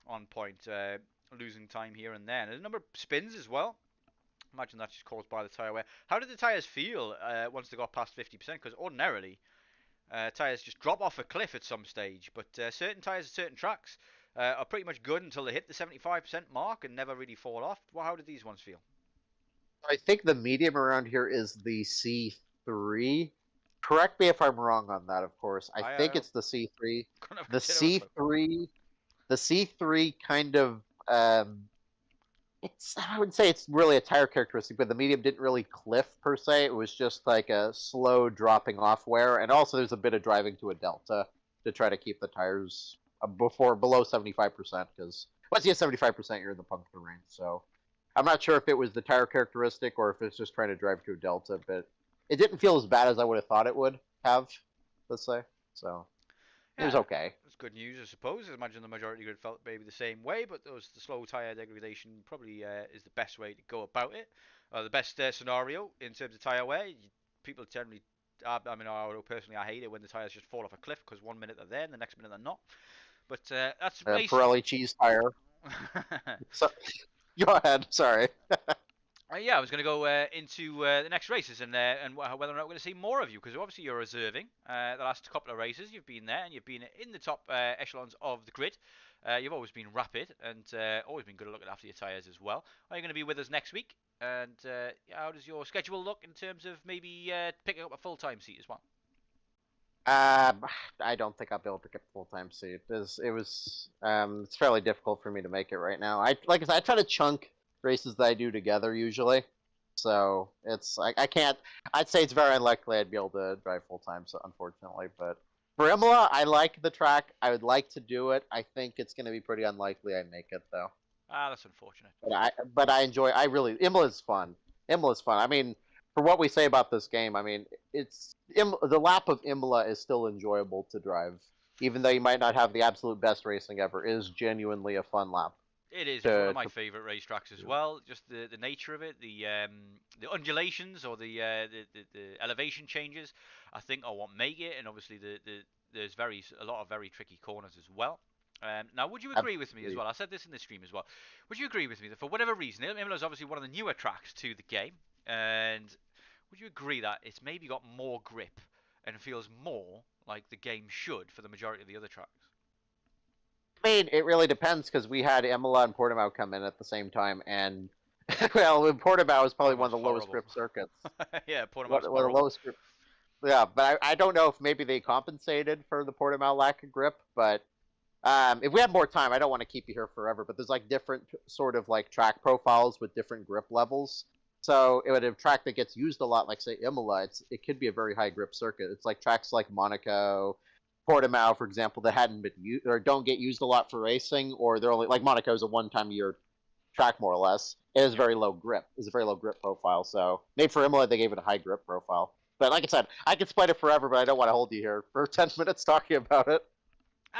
on point, losing time here and there. And there's a number of spins as well. Imagine that's just caused by the tyre wear. How did the tyres feel once they got past 50%? Because ordinarily, tyres just drop off a cliff at some stage, but certain tyres at certain tracks are pretty much good until they hit the 75% mark and never really fall off. Well, how did these ones feel? I think the medium around here is the C3. Correct me if I'm wrong on that, of course. I think it's the C3. The C3... the C3 kind of, I wouldn't say it's really a tire characteristic, but the medium didn't really cliff per se. It was just like a slow dropping off wear, and also there's a bit of driving to a delta to try to keep the tires below 75%, because once you get 75%, you're in the puncture range. So I'm not sure if it was the tire characteristic or if it's just trying to drive to a delta, but it didn't feel as bad as I would have thought it would have, let's say. So it was okay. It's good news, I suppose. I imagine the majority grid felt maybe the same way, but the slow tyre degradation probably is the best way to go about it. The best scenario in terms of tyre wear. People generally, I mean, personally, I hate it when the tyres just fall off a cliff, because 1 minute they're there and the next minute they're not. But that's Pirelli cheese tire. So, go ahead. Sorry. Yeah, I was going to go into the next races and whether or not we're going to see more of you, because obviously you're reserving the last couple of races. You've been there and you've been in the top echelons of the grid. You've always been rapid and always been good at looking after your tyres as well. Are you going to be with us next week? And how does your schedule look in terms of maybe picking up a full-time seat as well? I don't think I'll be able to pick up a full-time seat. It's fairly difficult for me to make it right now. Like I said, I try to chunk races that I do together usually, so it's I can't. I'd say it's very unlikely I'd be able to drive full time, so unfortunately. But for Imola, I like the track. I would like to do it. I think it's going to be pretty unlikely I make it though. That's unfortunate. But I enjoy. Imola's fun. Imola's fun. I mean, for what we say about this game, I mean, the lap of Imola is still enjoyable to drive, even though you might not have the absolute best racing ever. It is genuinely a fun lap. It is one of my favourite racetracks as well. Just the nature of it, the undulations or the elevation changes, I think are what make it. And obviously there's a lot of very tricky corners as well. Now, would you agree with me as well? I said this in the stream as well. Would you agree with me that for whatever reason, Imola is obviously one of the newer tracks to the game, and would you agree that it's maybe got more grip and feels more like the game should for the majority of the other tracks? I mean, it really depends, because we had Imola and Portimao come in at the same time, and well, Portimao is probably one of the lowest grip circuits. Yeah, Portimao's one of the lowest grip. Yeah, but I don't know if maybe they compensated for the Portimao lack of grip. But if we have more time, I don't want to keep you here forever. But there's like different sort of like track profiles with different grip levels. So it would have a track that gets used a lot, like say Imola. It could be a very high grip circuit. It's like tracks like Monaco, Portimao, for example, that hadn't been used or don't get used a lot for racing, or they're only like Monaco is a one-time a year track more or less. It is very low grip. It's a very low grip profile. So maybe for Imola they gave it a high grip profile. But like I said, I could explain it forever, but I don't want to hold you here for 10 minutes talking about it.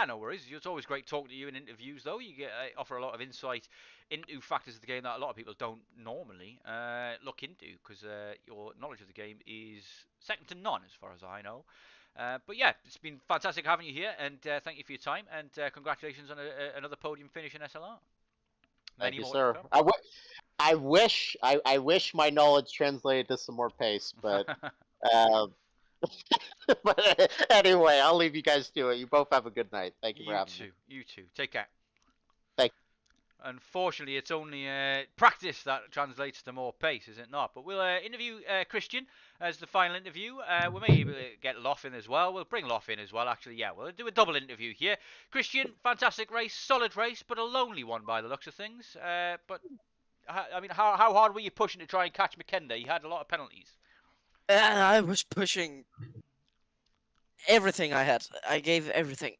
No worries. It's always great talking to you in interviews, though. You get offer a lot of insight into factors of the game that a lot of people don't normally look into, because your knowledge of the game is second to none, as far as I know. But yeah, it's been fantastic having you here, and thank you for your time, and congratulations on another podium finish in SLR. Thank you, sir. I wish my knowledge translated to some more pace, but but anyway, I'll leave you guys to it. You both have a good night. Thank you for having me. You too. Take care. Thank you. Unfortunately, it's only practice that translates to more pace, is it not? But we'll interview Christian as the final interview. We may even get Loff in as well. We'll bring Loff in as well, actually. Yeah, we'll do a double interview here. Christian, fantastic race, solid race, but a lonely one by the looks of things. But, I mean, how hard were you pushing to try and catch McKenna? He had a lot of penalties. I was pushing everything I had. I gave everything.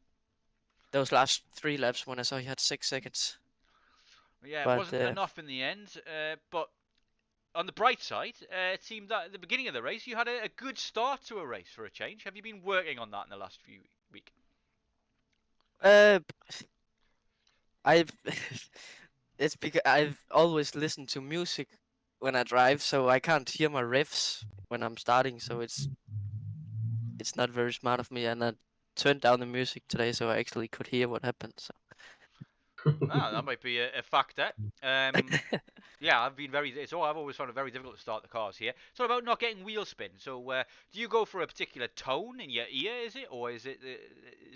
Those last 3 laps when I saw he had 6 seconds. Yeah, But, it wasn't enough in the end. But on the bright side, it seemed that at the beginning of the race you had a good start to a race for a change. Have you been working on that in the last few weeks? I've it's because I've always listened to music when I drive, so I can't hear my riffs when I'm starting. So it's not very smart of me, and I turned down the music today so I actually could hear what happened. So. That might be a factor. Yeah, I've always found it very difficult to start the cars here. It's all about not getting wheel spin. So, do you go for a particular tone in your ear? Is it, or is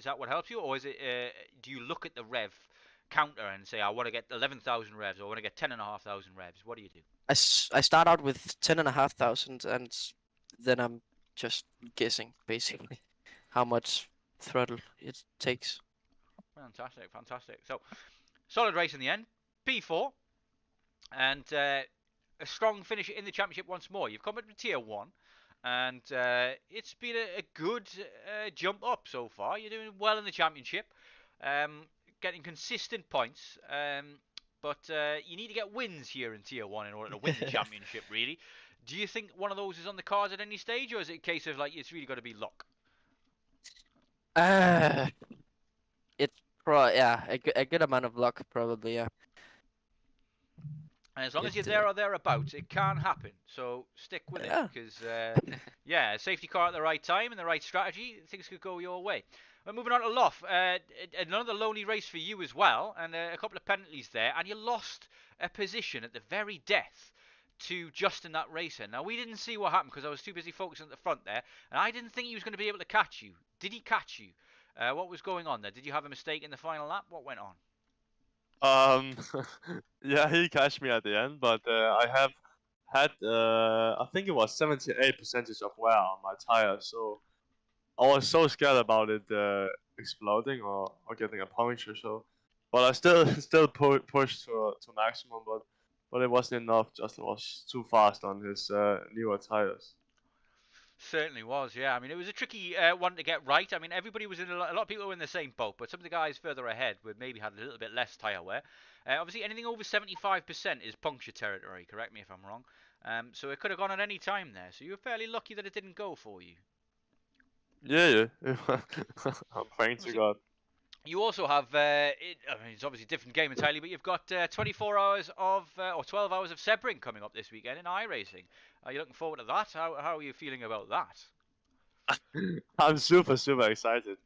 that what helps you, or is it? Do you look at the rev counter and say, I want to get 11,000 revs, or I want to get 10,500 revs? What do you do? I start out with 10,500, and then I'm just guessing basically how much throttle it takes. Fantastic. So, solid race in the end. P4. And a strong finish in the championship once more. You've come up to Tier 1. And it's been a good jump up so far. You're doing well in the championship. Getting consistent points. But you need to get wins here in Tier 1 in order to win the championship, really. Do you think one of those is on the cards at any stage? Or is it a case of, like, it's really got to be luck? Yeah, a good amount of luck, probably, yeah. And as long as you're there or thereabouts, it can happen. So stick with it, because yeah, a safety car at the right time and the right strategy, things could go your way. Well, moving on to Loff, another lonely race for you as well, and a couple of penalties there, and you lost a position at the very death to Justin, that racer. Now, we didn't see what happened because I was too busy focusing at the front there, and I didn't think he was going to be able to catch you. Did he catch you? What was going on there? Did you have a mistake in the final lap? What went on? Yeah, he catched me at the end, but I have had, I think it was 78% of wear on my tire, so I was so scared about it exploding or getting a puncture. So, but I still pushed to maximum, but it wasn't enough. Justin was too fast on his newer tires. Certainly was, yeah. I mean, it was a tricky one to get right. I mean, everybody was in a lot of people were in the same boat, but some of the guys further ahead would maybe had a little bit less tyre wear. Obviously, anything over 75% is puncture territory. Correct me if I'm wrong. So it could have gone at any time there. So you were fairly lucky that it didn't go for you. Yeah. I'm praying to God. You also have, I mean, it's obviously a different game entirely, but you've got 24 hours of, or 12 hours of Sebring coming up this weekend in iRacing. Are you looking forward to that? How are you feeling about that? I'm super excited.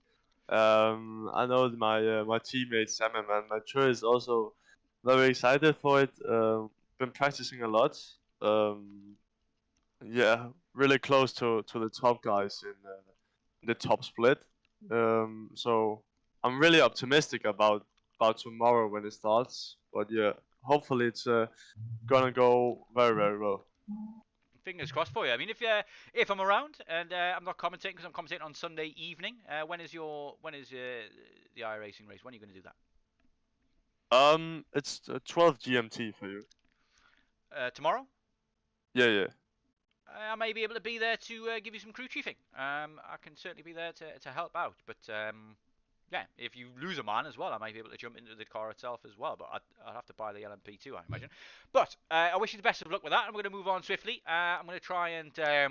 I know my teammate Sam and Mature is also very excited for it. Been practicing a lot. Yeah, really close to the top guys in the top split. So I'm really optimistic about tomorrow when it starts. But yeah, hopefully it's gonna go very well. fingers crossed for you. I mean, if I'm around and I'm not commentating because I'm commentating on Sunday evening, when is the iRacing race? When are you going to do that? It's 12 GMT for you. Tomorrow? Yeah. I may be able to be there to give you some crew chiefing. I can certainly be there to help out. But yeah, if you lose a man as well, I might be able to jump into the car itself as well. But I'll have to buy the LMP too, I imagine. But I wish you the best of luck with that. I'm going to move on swiftly. I'm going to try and... Nah,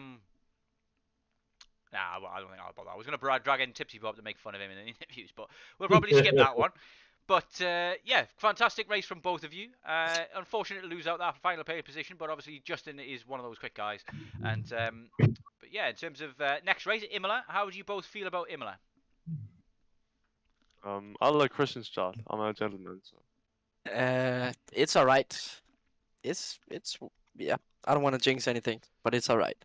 well, I don't think I'll bother. I was going to drag in Tipsy Bob to make fun of him in the interviews, but we'll probably skip that one. But yeah, fantastic race from both of you. Unfortunate to lose out that final pay position, but obviously Justin is one of those quick guys. And but yeah, in terms of next race, Imola, how do you both feel about Imola? I'll let Christian start. I'm a gentleman. So. It's alright. It's yeah. I don't want to jinx anything, but it's alright.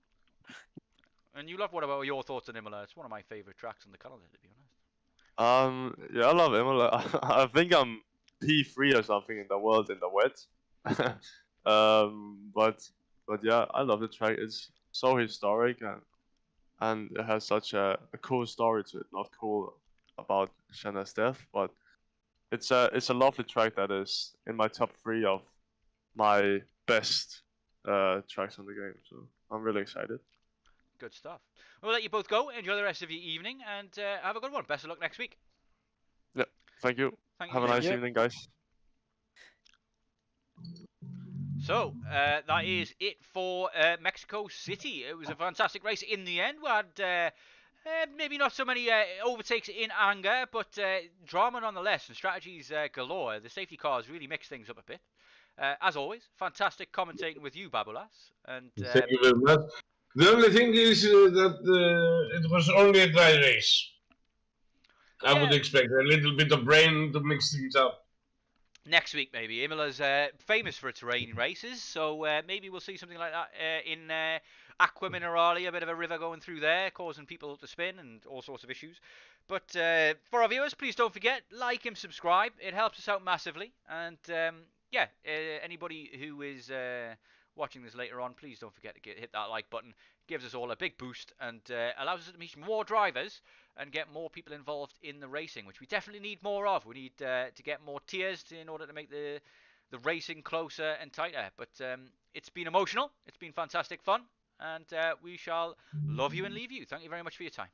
And you love, what about your thoughts on Imola? It's one of my favourite tracks on the calendar, to be honest. Yeah, I love Imola. I think I'm P3 or something in the world in the wet. But yeah, I love the track. It's so historic and it has such a cool story to it. Not cool about Shanna's death, but it's a lovely track that is in my top 3 of my best tracks on the game. So I'm really excited. Good stuff. We'll let you both go. Enjoy the rest of your evening and have a good one. Best of luck next week. Yeah, thank you. Thank Have you. a nice evening, guys. So, that is it for Mexico City. It was a fantastic race in the end. We had maybe not so many overtakes in anger, but drama nonetheless, and strategies galore. The safety cars really mixed things up a bit. As always, fantastic commentating with you, Babulas. And Thank you very much. The only thing is that it was only a dry race. I would expect a little bit of rain to mix things up. Next week, maybe. Imola's famous for its rain races, so maybe we'll see something like that in Aqua Minerale, a bit of a river going through there, causing people to spin and all sorts of issues. But for our viewers, please don't forget, like and subscribe. It helps us out massively. And yeah, anybody who is watching this later on, please don't forget to hit that like button. It gives us all a big boost and allows us to meet more drivers and get more people involved in the racing, which we definitely need more of. We need to get more tiers in order to make the racing closer and tighter. But it's been emotional. It's been fantastic fun. And we shall love you and leave you. Thank you very much for your time.